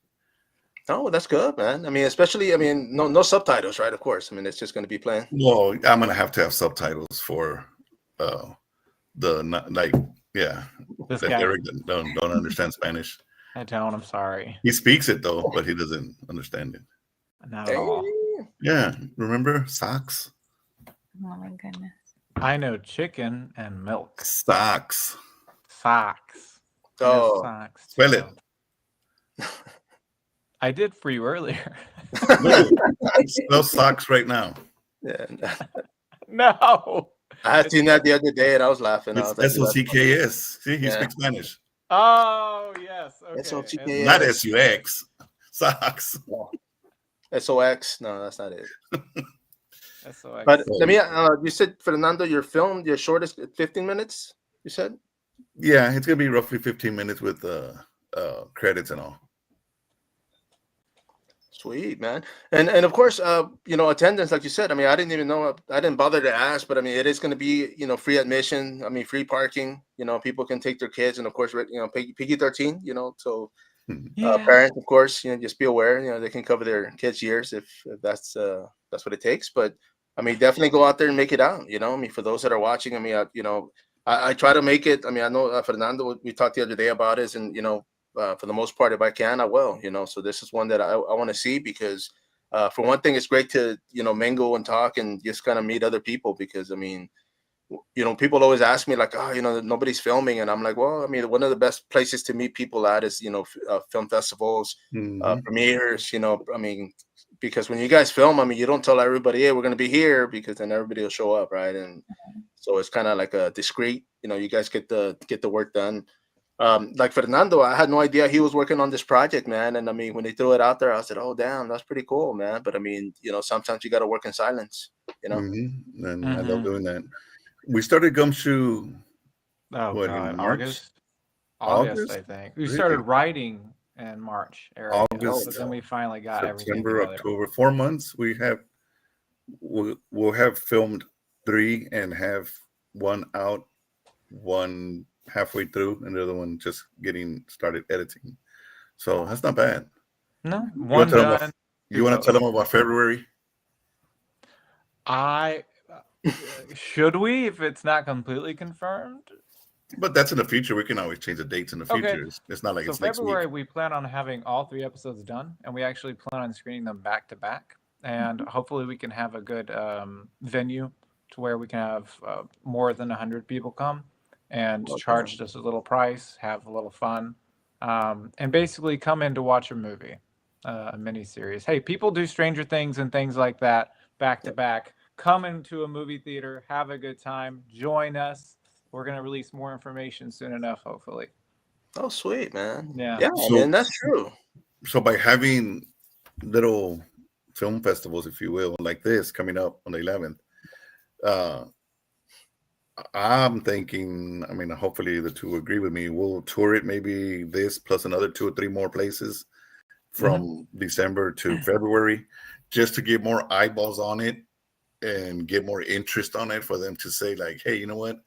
Oh, that's good, man. I mean, especially, no subtitles, right? Of course. I mean, it's just going to be plain. Well, I'm gonna have to have subtitles for this guy. Derick don't understand Spanish. I don't. I'm sorry. He speaks it though, but he doesn't understand it. Not at all. Yeah, remember socks? Oh my goodness. I know chicken and milk. Socks. Socks. Oh, Socks. Spell it. I did for you earlier. Spell socks right now. yeah. No. I had seen that the other day and I was laughing. I It's was like, SOCKS. See, he speaks Spanish. Oh yes. Okay. SOCKS. Not SUX. Socks. SOX. No, that's not it. SOX. But let me. You said, Fernando, your shortest 15 minutes. You said. Yeah, it's gonna be roughly 15 minutes with credits and all. Sweet, man. And of course, attendance, like you said, I didn't even know, I didn't bother to ask, but it is going to be, free admission. Free parking, people can take their kids, and of course, PG-13, so parents, of course, just be aware, they can cover their kids' years if that's what it takes. But definitely go out there and make it out, for those that are watching, I try to make it. I know Fernando, we talked the other day about it, and, for the most part, if I can, I will, so this is one that I want to see because, for one thing, it's great to, mingle and talk and just kind of meet other people because, people always ask me like, oh, nobody's filming. And I'm like, well, one of the best places to meet people at is, film festivals, premieres, because when you guys film, you don't tell everybody, hey, we're going to be here, because then everybody will show up. Right. And so it's kind of like a discreet, you guys get the work done. Like Fernando, I had no idea he was working on this project, man. And when they threw it out there, I said, oh, damn, that's pretty cool, man. But sometimes you got to work in silence, And I love doing that. We started Gumshoe. August, I think. We Really? started writing in March area. August, but then we finally got September, everything together. October, 4 months. We'll have filmed 3 and have one out, one halfway through, and the other one just getting started editing. So that's not bad. No, one done. You want to tell them about February? Should we, if it's not completely confirmed? But that's in the future. We can always change the dates in the future. Okay. It's not like So it's next February, week. we plan on having all 3 episodes done, and we actually plan on screening them back to back. And hopefully we can have a good venue to where we can have more than 100 people come and charge just a little price, have a little fun, and basically come in to watch a movie, a mini-series. Hey, people do Stranger Things and things like that back to back. Come into a movie theater, have a good time, join us. We're going to release more information soon enough, hopefully. Oh, sweet, man. Yeah. So, that's true. So by having little film festivals, if you will, like this coming up on the 11th, I'm thinking, hopefully the two agree with me. We'll tour it, maybe this plus another 2 or 3 more places from December to February, just to get more eyeballs on it and get more interest on it for them to say like, hey, you know what?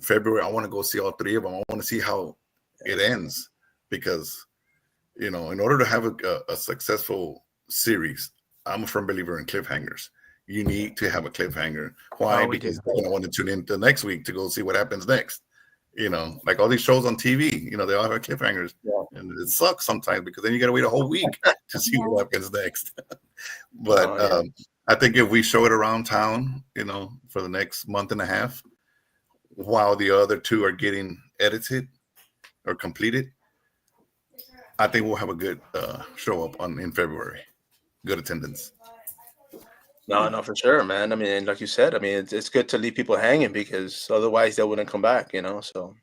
February, I want to go see all 3 of them. I want to see how it ends, because, in order to have a successful series, I'm a firm believer in cliffhangers. You need to have a cliffhanger. Why? Because they're going to want to tune in the next week to go see what happens next. Like all these shows on TV, they all have cliffhangers. Yeah. And it sucks sometimes because then you got to wait a whole week to see what happens next. But I think if we show it around town, for the next month and a half, while the other two are getting edited or completed, I think we'll have a good show up in February. Good attendance. No, for sure, man. I mean, like you said, I mean, it's good to leave people hanging because otherwise they wouldn't come back, So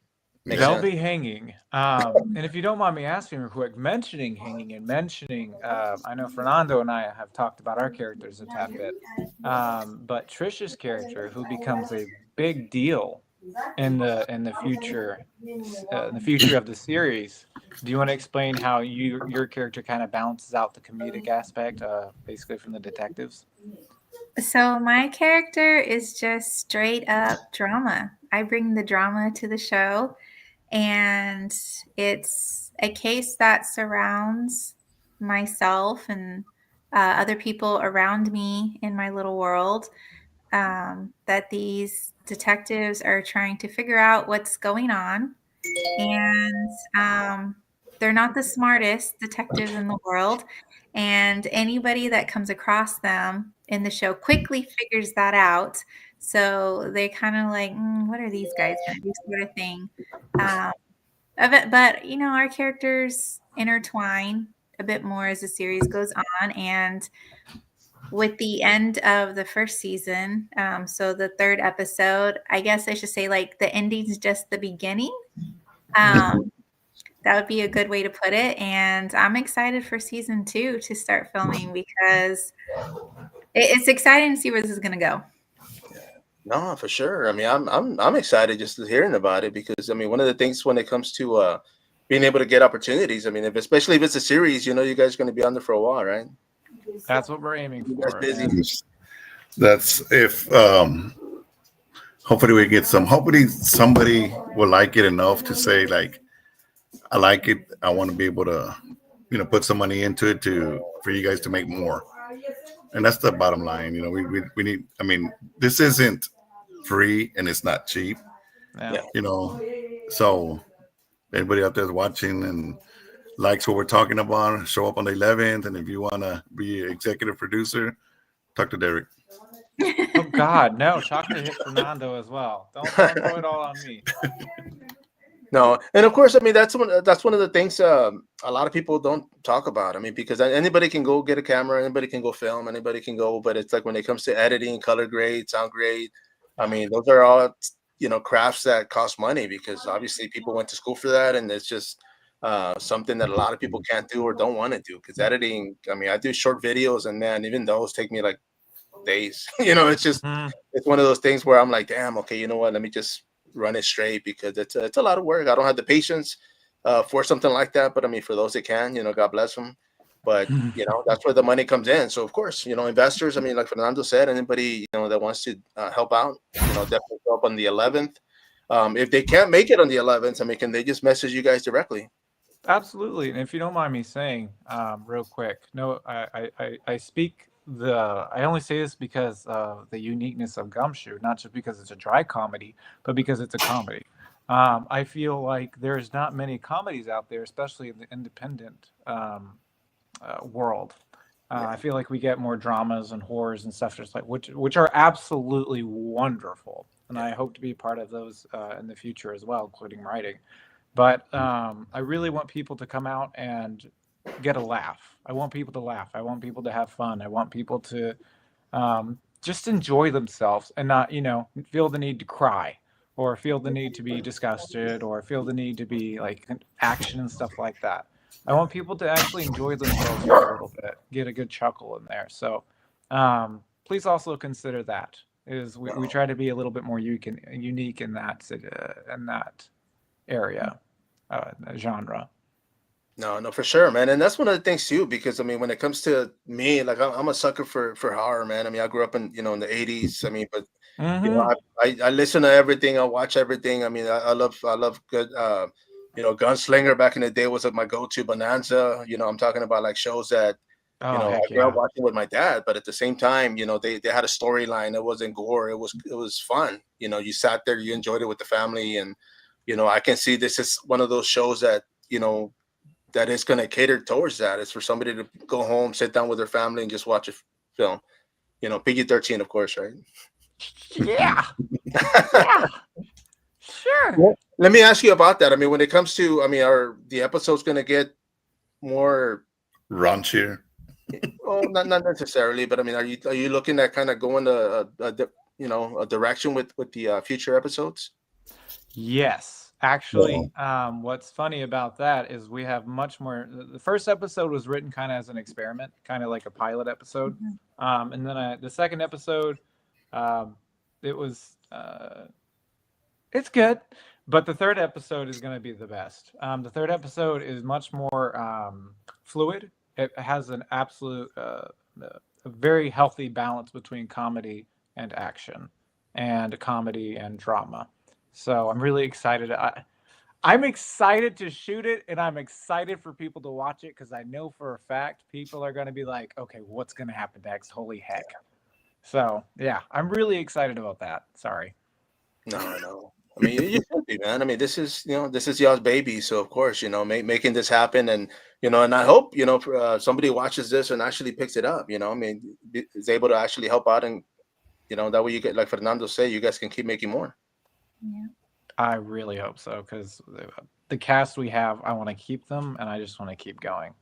makes They'll sense. be hanging. And if you don't mind me asking real quick, mentioning hanging and mentioning, I know Fernando and I have talked about our characters a tad bit, but Trish's character, who becomes a big deal in the future, in the future of the series. Do you want to explain how your character kind of balances out the comedic aspect, basically from the detectives? So my character is just straight up drama. I bring the drama to the show, and it's a case that surrounds myself and other people around me in my little world. That these detectives are trying to figure out what's going on, and they're not the smartest detectives in the world. And anybody that comes across them in the show quickly figures that out. So they kind of like, what are these guys going to do, sort of thing. But our characters intertwine a bit more as the series goes on, and with the end of the first season, so the third episode, I guess I should say, like, the ending's just the beginning. That would be a good way to put it. And I'm excited for season 2 to start filming because it's exciting to see where this is going to go. No, for sure. I mean, I'm excited just hearing about it because I mean, one of the things when it comes to being able to get opportunities, I mean, especially if it's a series, you guys are going to be on there for a while, right? That's what we're aiming You guys for. busy. And That's if hopefully we get hopefully somebody will like it enough to say, like, I like it, I want to be able to put some money into it for you guys to make more. And that's the bottom line. We need, I mean, this isn't free and it's not cheap. yeah. So anybody out there is watching and likes what we're talking about, show up on the 11th. And if you want to be an executive producer, talk to Derick. Oh God, no! Talk to Fernando as well. Don't throw it all on me. No, and of course, I mean that's one of the things a lot of people don't talk about. I mean, because anybody can go get a camera, anybody can go film, anybody can go, but it's like when it comes to editing, color grade, sound grade, I mean, those are all crafts that cost money because obviously people went to school for that, and it's just something that a lot of people can't do or don't want to do. Because editing, I mean, I do short videos, and man, even those take me like days. It's just it's one of those things where I'm like, damn, okay, you know what? Let me just run it straight because it's a lot of work. I don't have the patience for something like that, but I mean, for those that can, God bless them. But that's where the money comes in. So of course, investors. I mean, like Fernando said, anybody that wants to help out, definitely help on the 11th. If they can't make it on the 11th, I mean, can they just message you guys directly? Absolutely. And if you don't mind me saying, real quick, no, I speak I only say this because of the uniqueness of Gumshoe, not just because it's a dry comedy, but because it's a comedy. I feel like there's not many comedies out there, especially in the independent world. I feel like we get more dramas and horrors and stuff just like which are absolutely wonderful, and I hope to be part of those in the future as well, including writing. But I really want people to come out and get a laugh. I want people to laugh. I want people to have fun. I want people to just enjoy themselves and not, feel the need to cry or feel the need to be disgusted or feel the need to be like action and stuff like that. I want people to actually enjoy themselves for a little bit, get a good chuckle in there. So please also consider that. We try to be a little bit more unique in that area, genre. No, for sure, man. And that's one of the things too, because I mean, when it comes to me, like I'm a sucker for horror, man. I mean, I grew up in in the 80s. I mean, but I listen to everything, I watch everything. I mean, I love good Gunslinger back in the day was my go-to. Bonanza, I'm talking about like shows that I grew up watching with my dad, but at the same time, they had a storyline. It wasn't gore, it was fun. You sat there, you enjoyed it with the family, and I can see this is one of those shows that that is going to cater towards that. It's for somebody to go home, sit down with their family, and just watch a film. PG-13, of course, right? Yeah. Yeah. Let me ask you about that. I mean, when it comes to, I mean, are the episodes going to get more raunchier? Oh, not necessarily, but I mean, are you looking at kind of going a direction with the future episodes? Yes, actually, what's funny about that is we have much more. The first episode was written kind of as an experiment, kind of like a pilot episode, and then the second episode, it was it's good, but the third episode is going to be the best. The third episode is much more fluid. It has an absolute, a very healthy balance between comedy and action, and comedy and drama. So I'm really excited. I'm excited to shoot it, and I'm excited for people to watch it because I know for a fact people are going to be like, okay, what's going to happen next? Holy heck. So, yeah, I'm really excited about that. Sorry. No. I mean, you should be, man. I mean, this is y'all's baby. So, of course, making this happen. And, and I hope, somebody watches this and actually picks it up, I mean, is able to actually help out. And, that way you get, like Fernando said, you guys can keep making more. Yeah. I really hope so, because the cast we have, I want to keep them, and I just want to keep going.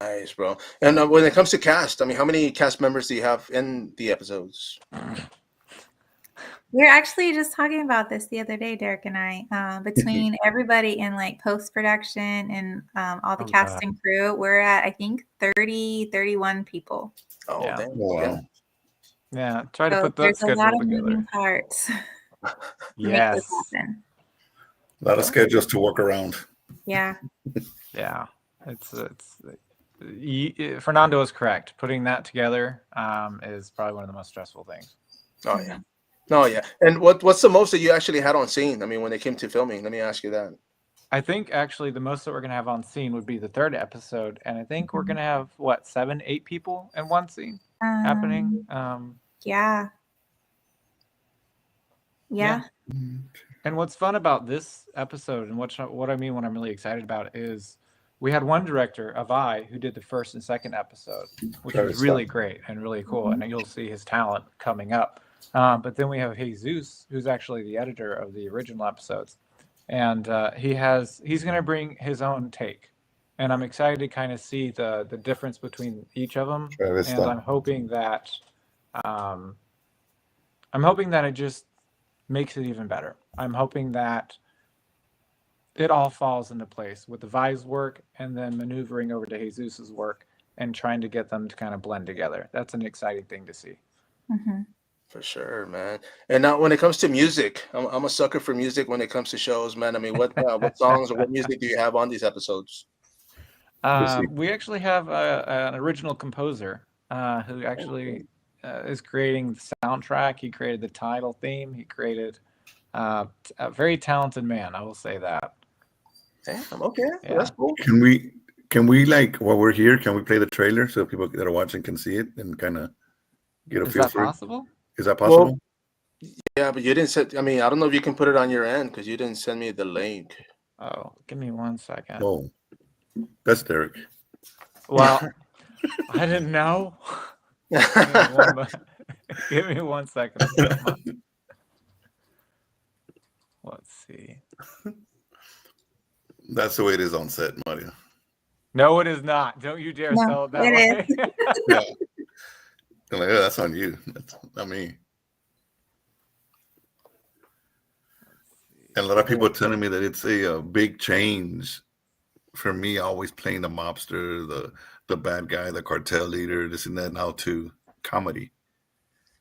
Nice, bro. And when it comes to cast, I mean, how many cast members do you have in the episodes? We were actually just talking about this the other day, Derick and I. Between everybody in like post-production and all the cast and crew, we're at, I think, 31 people. Oh, yeah. damn. Wow. Yeah, try to put that schedule together. There's a lot of together. moving parts. Yes. A lot of schedules to work around. Yeah. Yeah. Fernando is correct. Putting that together is probably one of the most stressful things. Oh, yeah. Oh, yeah. And what's the most that you actually had on scene? I mean, when it came to filming, let me ask you that. I think actually the most that we're going to have on scene would be the third episode. And I think we're going to have, 7, 8 people in one scene happening. Yeah. And what's fun about this episode, and what I mean when I'm really excited about it, is we had one director, Avai, who did the first and second episode, which was really great and really cool. And you'll see his talent coming up. But then we have Jesus, who's actually the editor of the original episodes. And he's going to bring his own take. And I'm excited to kind of see the difference between each of them. And I'm hoping that it just makes it even better. I'm hoping that it all falls into place with the Vi's work and then maneuvering over to Jesus's work and trying to get them to kind of blend together. That's an exciting thing to see. Mm-hmm. For sure, man. And now when it comes to music, I'm a sucker for music when it comes to shows, man. I mean, what songs or what music do you have on these episodes? We actually have an original composer who actually is creating the soundtrack. He created the title theme. He created a very talented man. I will say that. Damn, okay. Yeah. That's cool. Can we like while we're here, can we play the trailer so people that are watching can see it and kind of get a feel for it? Is that possible? Is that possible? Well, yeah, but you didn't send. I mean, I don't know if you can put it on your end because you didn't send me the link. Oh, give me 1 second. Oh, that's Derick. Well, I didn't know. Give me 1 second. Let's see. That's the way it is on set, Mario. No, it is not. Don't you dare sell it that way. Yeah. I'm like, oh, that's on you. That's not me. And a lot of people are telling me that it's a big change for me always playing the mobster, the bad guy, the cartel leader, this and that, now to comedy.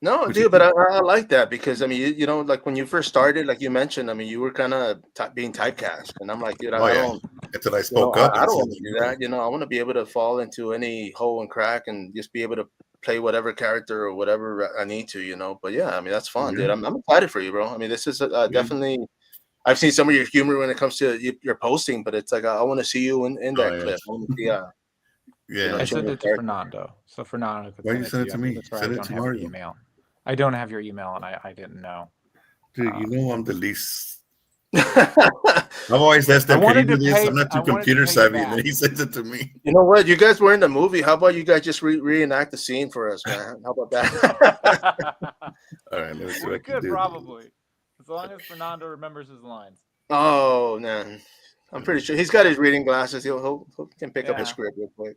No, dude, but I like that because, I mean, you know, like when you first started, like you mentioned, I mean, you were kind of being typecast. And I'm like, dude, I don't. Until I spoke up. I don't want to do that. You know, I want to be able to fall into any hole and crack and just be able to play whatever character or whatever I need to, you know. But yeah, I mean, that's fun, dude. I'm excited for you, bro. I mean, this is definitely. I've seen some of your humor when it comes to your posting, but it's like I want to see you in that clip. I want to see, yeah, I sent it to Fernando, so Fernando could Why you send it to me? Send it to Mario. Email. I don't have your email, and I didn't know. Dude, you know I'm the least. I'm always asked them, can you do this? I'm not too computer savvy, and then he sends it to me. You know what? You guys were in the movie. How about you guys just reenact the scene for us, man? How about that? All right, let's see We what I can could do. probably. As long as Fernando remembers his lines. Oh man, I'm pretty sure he's got his reading glasses. He can pick up a Yeah. script real quick.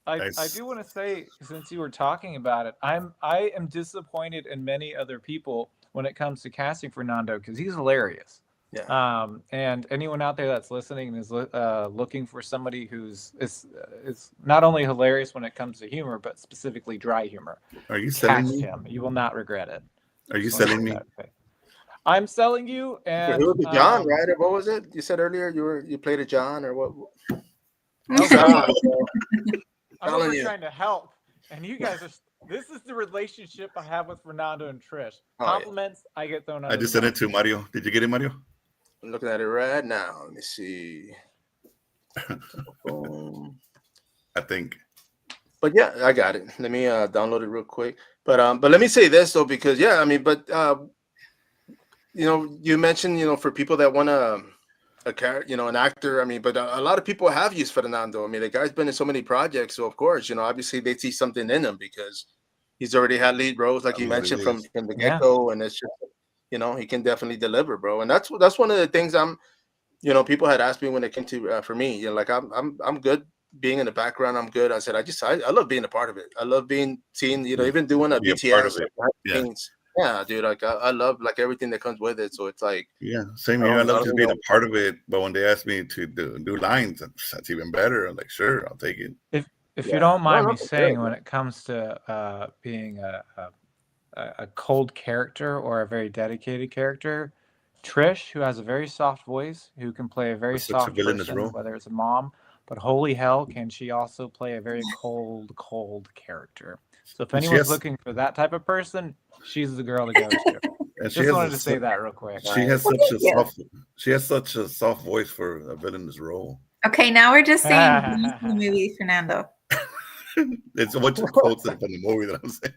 I Nice. do want to say, since you were talking about it, I am disappointed in many other people when it comes to casting Fernando because he's hilarious. Yeah. And anyone out there that's listening and is looking for somebody who's is not only hilarious when it comes to humor, but specifically dry humor, Are you selling cast me? him. You will not regret it. Are you Just wanna selling say me? that. Okay. I'm selling you, and It would be John, right? Or what was it? You said earlier you played a John or what? Oh, John, God. bro. I'm telling over you. trying to help, and you guys are. This is the relationship I have with Fernando and Trish. Oh, yeah. Compliments, I get thrown under I just the sent it bus. to Mario. Did you get it, Mario? I'm looking at it right now. Let me see. Boom. I think. But yeah, I got it. Let me download it real quick. But let me say this though, because yeah, I mean, but you know, you mentioned, you know, for people that want a character, you know, an actor. I mean, but a lot of people have used Fernando. I mean, the guy's been in so many projects, so of course, you know, obviously they see something in him because he's already had lead roles, like I you know what it mentioned is. from the Yeah. get go, and it's just, you know, he can definitely deliver, bro. And that's one of the things you know, people had asked me when it came to for me, you know, like I'm good being in the background. I'm good. I said I love being a part of it. I love being seen, you know, even doing a Be a part of BTS, it. like, Yeah. things. Yeah, dude, like I love like everything that comes with it. So it's like Yeah. Same I here. I don't love even just being know. a part of it. But when they ask me to do lines, that's even better. I'm like, sure, I'll take it. If you Yeah, don't mind me for saying, sure, when it comes to being a cold character or a very dedicated character, Trish, who has a very soft voice, who can play a very That's such a soft villainous person, role. whether it's a mom, but holy hell, can she also play a very cold character. So if And she anyone's has, looking for that type of person, she's the girl to go to. and she Just has wanted to say that real quick. she has Well, such thank a you. soft, she has such a soft voice for a villainous role. Okay, now we're just saying the movie, Fernando. It's a bunch of quotes from the movie that I'm saying.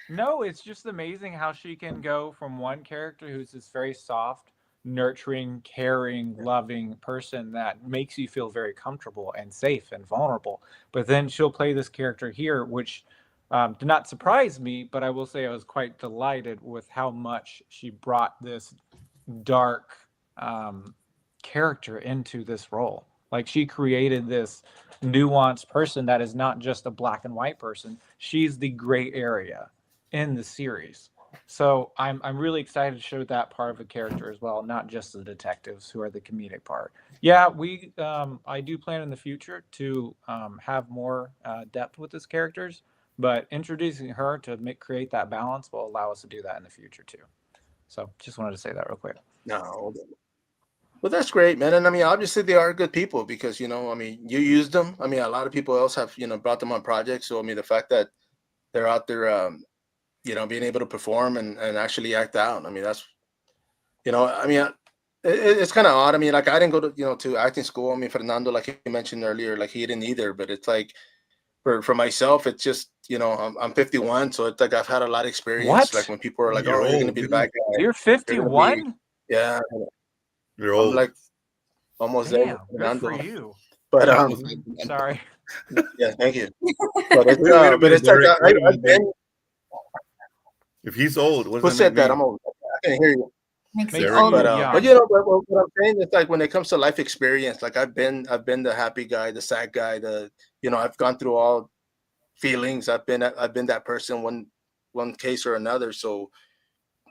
No, it's just amazing how she can go from one character who's this very soft, nurturing, caring, loving person that makes you feel very comfortable and safe and vulnerable. But then she'll play this character here, which did not surprise me, but I will say I was quite delighted with how much she brought this dark character into this role. Like, she created this nuanced person that is not just a black and white person. She's the gray area in the series. So I'm really excited to show that part of the character as well, not just the detectives who are the comedic part. Yeah, I do plan in the future to have more depth with his characters, but introducing her to create that balance will allow us to do that in the future too. So just wanted to say that real quick. No, well, that's great, man. And I mean, obviously they are good people because, you know, I mean, you used them. I mean, a lot of people else have, you know, brought them on projects. So I mean, the fact that they're out there, you know, being able to perform and actually act out. I mean, that's, you know, I mean, it's kind of odd. I mean, like I didn't go to, you know, to acting school. I mean, Fernando, like you mentioned earlier, like he didn't either. But it's like for myself, it's just, you know, I'm 51, so it's like I've had a lot of experience. Like What? when people are like, You're "Oh, you're gonna old, be the dude. bad guy," You're you're gonna be, 51? yeah. You're I'm old. like almost there with Damn, good for Fernando. you. But Sorry. yeah, thank you. But it's Wait a but minute, it's like Derick. Wait a minute, I've Derick. been. If he's old, what Who does that said make that? me? I can hear you. Makes Makes you Derek. you older. young. But you know, but what I'm saying is like when it comes to life experience, like I've been the happy guy, the sad guy, the, you know, I've gone through all feelings. I've been that person one case or another. So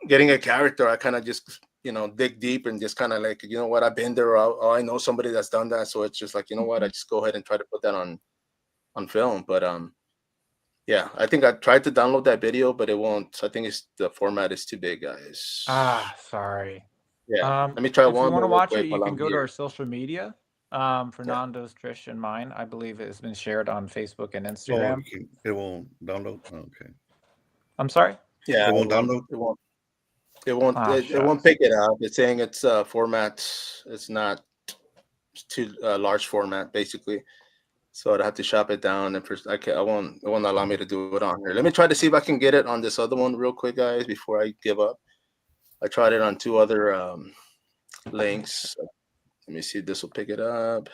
getting a character, I kind of just, you know, dig deep and just kind of like, you know what, I've been there, or I know somebody that's done that. So it's just like, you know what, I just go ahead and try to put that on film. But yeah, I think I tried to download that video, but it won't. I think it's the format is too big, guys. Sorry. Yeah, let me try If you one want to more real watch it, quick you while can I'm go to here. our social media. Fernando's, Trish, and mine. I believe it has been shared on Facebook and Oh, Instagram. it won't download. Oh, okay. I'm sorry? Yeah, It won't download. It won't pick it up. It's saying it's format. It's not too large format, basically. So I'd have to shop it down, and first I won't. It won't allow me to do it on here. Let me try to see if I can get it on this other one real quick, guys, before I give up. I tried it on 2 other links. Let me see if this will pick it up.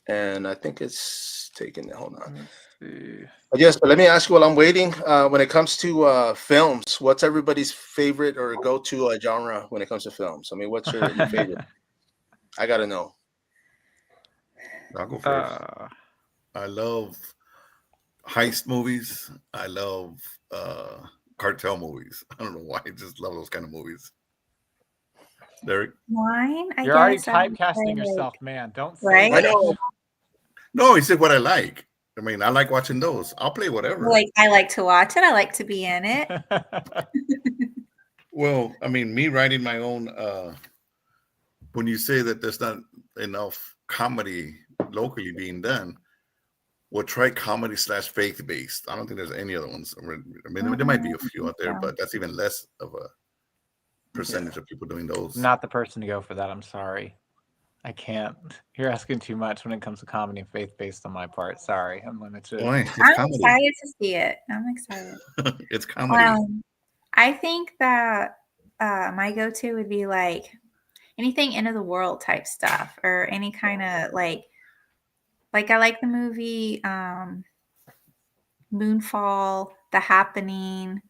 And I think it's taking it. Hold on. Yes, but let me ask you while I'm waiting. When it comes to films, what's everybody's favorite or go-to genre when it comes to films? I mean, what's your favorite? I gotta know. I'll go first. I love heist movies. I love cartel movies. I don't know why. I just love those kind of movies. Derick? Mine, I You're already guess I would typecasting say, yourself, man. Don't say right? I that. know. No, he said what I like. I mean, I like watching those. I'll play whatever. Like, I like to watch it. I like to be in it. Well, I mean, me writing my own. When you say that there's not enough comedy locally being done, well, try comedy / faith based. I don't think there's any other ones. I mean, there might be a few out there, but that's even less of a percentage of people doing those. Not the person to go for that. I'm sorry. I can't. You're asking too much when it comes to comedy and faith-based on my part. Sorry, I'm limited. Why? It's I'm comedy. excited to see it. I'm excited. It's comedy. I think that my go-to would be like anything end of the world type stuff, or any kind of like I like the movie Moonfall, The Happening,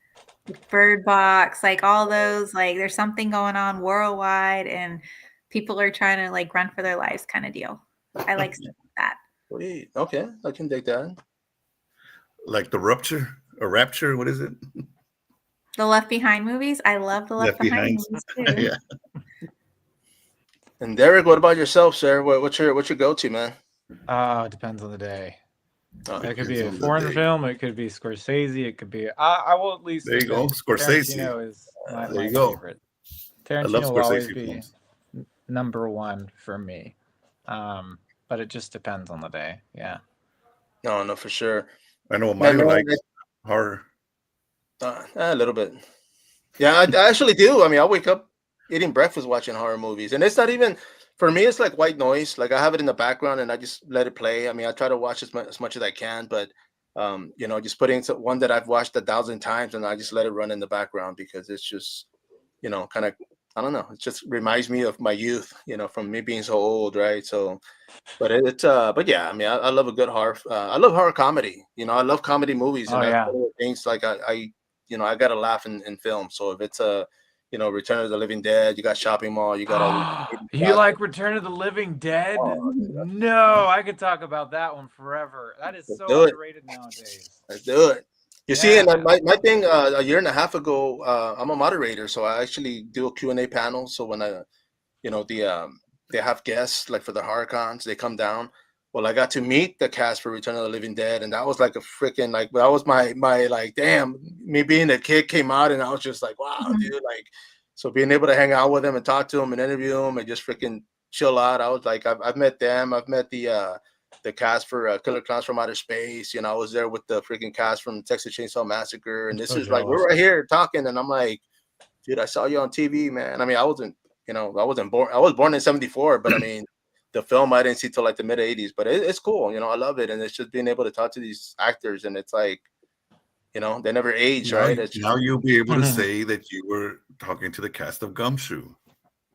Bird Box, like all those, like there's something going on worldwide and people are trying to like run for their lives kind of deal. I like stuff like that. Wait, okay, I can dig that. Like the Rupture or Rapture, what is it? The Left Behind movies. I love the Left Behind movies too. Yeah. And Derick, what about yourself, sir? What's your go-to, man? It depends on the day. Oh, It could be depends a on the foreign day. film. It could be Scorsese. It could be. I will at least. There you go, Scorsese. Tarantino is There my you go. favorite. I love Tarantino will always Scorsese be films. number one for me. But it just depends on the day. Yeah. no, for sure. I know Man, Mario likes horror. A little bit. Yeah, I actually do. I mean, I wake up eating breakfast watching horror movies, and it's not even for me. It's like white noise. Like I have it in the background, and I just let it play. I mean, I try to watch as much as I can, but just putting one that I've watched 1,000 times, and I just let it run in the background because it's just, kind of, I don't know. It just reminds me of my youth, from me being so old, right? So, but but yeah, I mean, I love a good horror. I love horror comedy. I love comedy movies, and Oh, that's yeah. one of the things. Like I gotta laugh in film. So if it's Return of the Living Dead, you got Shopping Mall, you got all. You like Return of the Living Dead? Oh, No, I could talk about that one forever. That is Let's so do it. underrated nowadays. Let's do it. You see, and Yeah. my thing a year and a half ago, I'm a moderator, so I actually do a Q&A panel. So when they have guests like for the horror cons, they come down. Well, I got to meet the cast for Return of the Living Dead, and that was like a freaking that was my like damn, me being a kid came out, and I was just like, wow, dude, like, so being able to hang out with them and talk to them and interview them and just freaking chill out. I was like, I've met them, I've met the cast for Killer Clowns from Outer Space. I was there with the freaking cast from Texas Chainsaw Massacre, and this so is like we're jealous. right here talking, and I'm like, dude, I saw you on TV, man. I mean, I wasn't born. I was born in '74, but I mean, the film I didn't see till like the mid '80s. But it's cool, I love it, and it's just being able to talk to these actors, and it's like, they never age, right? Now you'll be able to say that you were talking to the cast of Gumshoe.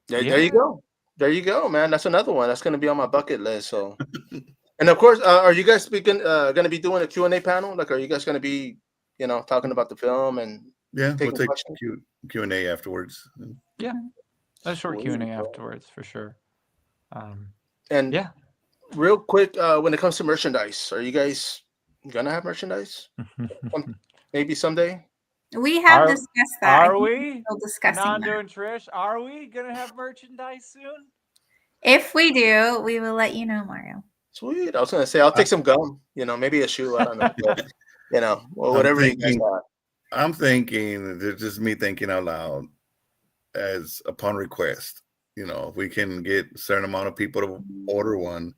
There you go. There you go, man. That's another one. That's going to be on my bucket list. So, and of course, are you guys going to be doing a Q&A panel? Like, are you guys going to be, talking about the film and Yeah, we'll take questions? Q&A afterwards. Yeah, a short Q&A afterwards for sure. And yeah, real quick, when it comes to merchandise, are you guys gonna have merchandise? Maybe someday. We have discussed that. Are we? Still discussing Fernando that. and Trish, are we gonna have merchandise soon? If we do, we will let you know, Mario. Sweet. I was gonna say I'll take some gum. Maybe a shoe. I don't know. But, or whatever you guys got. I'm thinking. It's just me thinking out loud, as upon request. If we can get a certain amount of people to order one,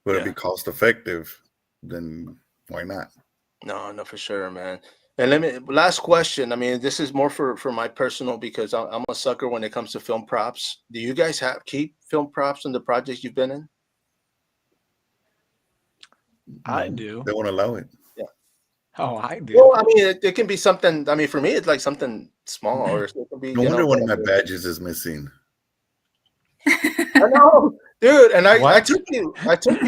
but it'll be cost effective, then why not? No, for sure, man. And last question. I mean, this is more for my personal, because I'm a sucker when it comes to film props. Do you guys keep film props in the projects you've been in? I do. They won't allow it. Yeah. Oh, I do. Well, I mean, it can be something. I mean, for me, it's like something small, or it can be. No wonder one of my badges is missing. I know, dude. And I took you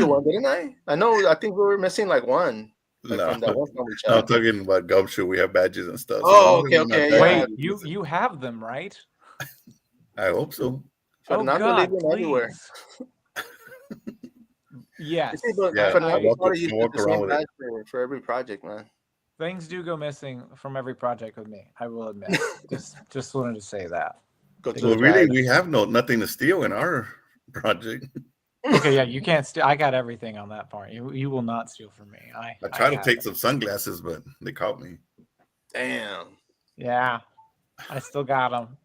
one, didn't I? I know. I think we were missing like one. Like No, from that one film we no, I'm shot. talking about Gumshoe. We have badges and stuff. Oh, as long as okay, they're not okay, bad, yeah. Wait, you have them, right? I hope so. Oh Fernando God, leaving everywhere. please. Yes, You see, but Yeah, Fernando I probably used walk the around same with it. badge for every project, man. things do go missing from every project with me. I will admit. just wanted to say that. Go to Well, the really, badge. we have nothing to steal in our project. Okay, yeah, you can't steal. I got everything on that part. You will not steal from me. I tried to have take it. some sunglasses, but they caught me. Damn. Yeah, I still got them.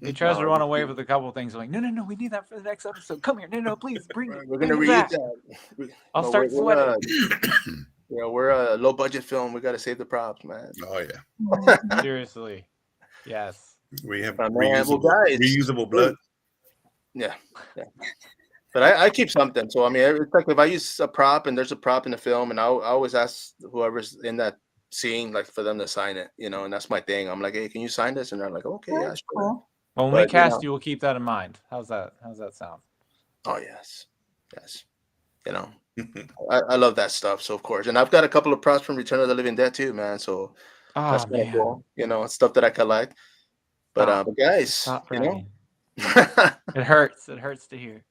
He tries to run away with a couple of things. I'm like, no, we need that for the next episode. Come here, no, please bring it. We're bring gonna it read back. that. I'll start sweating. We're a low budget film. We gotta save the props, man. Oh yeah, Seriously, yes. we have Man, well, guys, reusable blood. Yeah. But I keep something. So I mean, it's like if I use a prop and there's a prop in the film, and I always ask whoever's in that scene, like for them to sign it, and that's my thing. I'm like, hey, can you sign this? And they're like, okay, yeah, That's sure. cool. Well, when we cast you, we'll keep that in mind. How's that sound? Oh yes. I love that stuff. So of course, and I've got a couple of props from Return of the Living Dead too, man. So that's kind of cool. Stuff that I collect. But guys, Stop bragging. It hurts. It hurts to hear.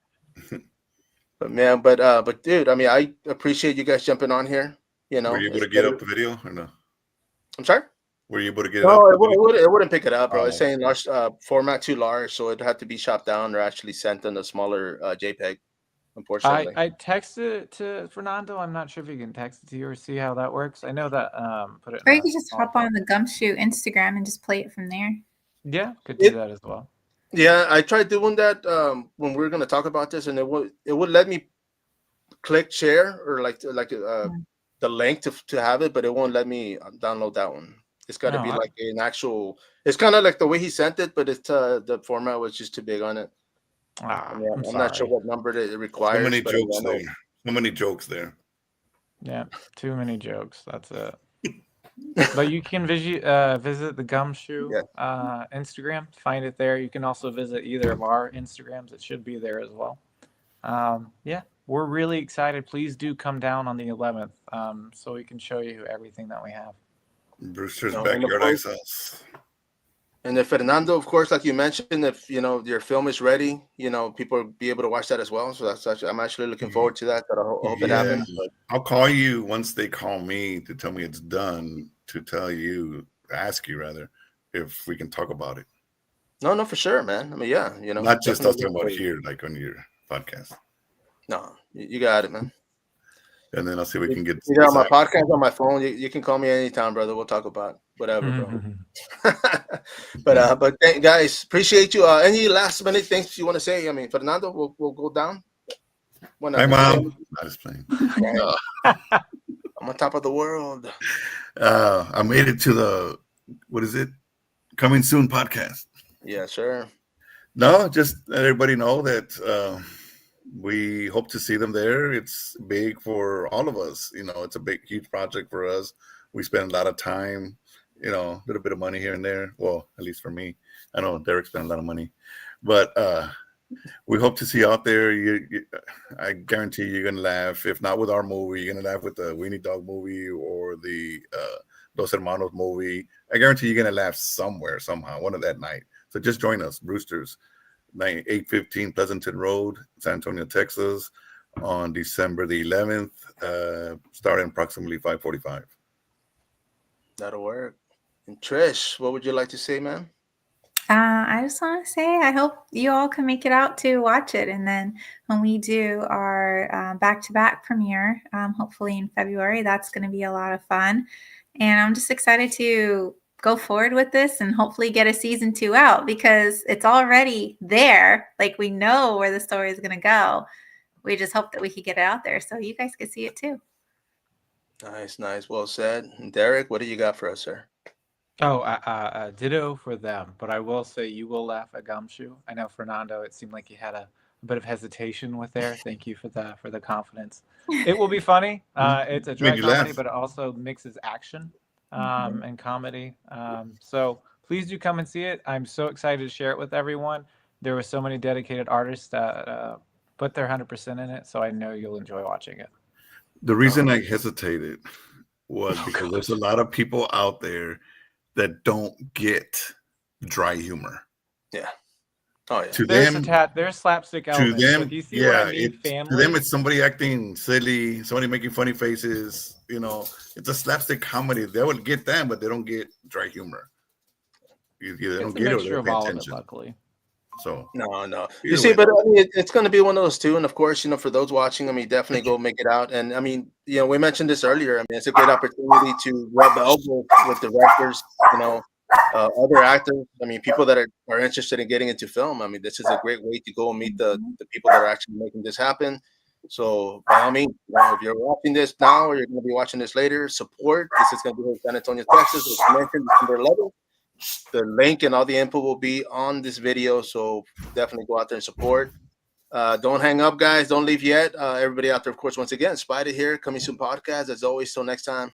But dude, I mean, I appreciate you guys jumping on here. Were you able to get up the video or no? I'm sorry. Were you able to get it No, up? it wouldn't pick it up, bro. Oh. It's saying large format too large, so it had to be chopped down or actually sent in a smaller JPEG. Unfortunately, I texted it to Fernando. I'm not sure if you can text it to you or see how that works. I know that put it. Or you could just hop on the Gumshoe Instagram and just play it from there. Yeah, could do that as well. Yeah, I tried doing that when we were gonna talk about this, and it would let me click share or the link to have it, but it won't let me download that one. It's got to be like an actual. It's kind of like the way he sent it, but it's the format was just too big on it. I'm not sure what number it requires. So many jokes there. So many jokes there. Yeah, too many jokes. That's it. But you can visit the Gumshoe Instagram. Find it there. You can also visit either of our Instagrams. It should be there as well. Yeah, we're really excited. Please do come down on the 11th so we can show you everything that we have. Brewster's Backyard Ice House. And if Fernando, of course, like you mentioned, if your film is ready, people will be able to watch that as well. So I'm actually looking forward to that. But I hope it happens. But I'll call you once they call me to tell me it's done. To ask you rather, if we can talk about it. No, for sure, man. I mean, yeah, not just us talking about it here, like on your podcast. No, you got it, man. And then I'll see if we can get. You got my podcast on my phone. You can call me anytime, brother. We'll talk about whatever, bro. But guys, appreciate you. Any last minute things you want to say? I mean, Fernando, we'll go down. Hi, Mom. I was playing. I'm on top of the world. I made it to the what is it? Coming soon podcast. Yeah, sure. No, just let everybody know that we hope to see them there. It's big for all of us. It's a big, huge project for us. We spend a lot of time, a little bit of money here and there. Well, at least for me. I know Derick spent a lot of money, but we hope to see you out there. I guarantee you're going to laugh. If not with our movie, you're going to laugh with the Weenie Dog movie or the Dos Hermanos movie. I guarantee you're going to laugh somewhere, somehow, one of that night. So just join us, Brewster's, 815 Pleasanton Road, San Antonio, Texas, on December the 11th, starting approximately 5:45. That'll work. And Trish, what would you like to say, man? I just want to say I hope you all can make it out to watch it. And then when we do our back-to-back premiere, hopefully in February, that's going to be a lot of fun. And I'm just excited to go forward with this and hopefully get a season 2 out because it's already there. Like we know where the story is going to go. We just hope that we could get it out there so you guys can see it too. Nice. Well said. And Derick, what do you got for us, sir? Oh, ditto for them. But I will say you will laugh at Gumshoe. I know Fernando, it seemed like you had a bit of hesitation with there. Thank you for the confidence. It will be funny. It's a dry comedy, but it also mixes action and comedy. So please do come and see it. I'm so excited to share it with everyone. There were so many dedicated artists that put their 100% in it. So I know you'll enjoy watching it. The reason I hesitated was because there's a lot of people out there that don't get dry humor. Yeah. Oh yeah. To There's them, there's slapstick to elements. So them, if you see what I yeah, mean, to them family. it's somebody acting silly, somebody making funny faces. You know, it's a slapstick comedy. They would get them, but they don't get dry humor. Either they It's don't a get it or they mixture don't of pay all of it, attention. luckily. So No. You either see, way, but I mean, it's going to be one of those too. And of course, for those watching, I mean, definitely go make it out. And I mean, we mentioned this earlier. I mean, it's a great opportunity to rub elbows with directors, other actors. I mean, people that are interested in getting into film. I mean, this is a great way to go and meet the people that are actually making this happen. So by all means, if you're watching this now or you're going to be watching this later, support. This is going to be in San Antonio, Texas. As I mentioned, December 11th. The link and all the info will be on this video, so definitely go out there and support. Don't hang up, guys. Don't leave yet. Everybody out there, of course, once again, Spider here, Coming Soon Podcast. As always, till next time.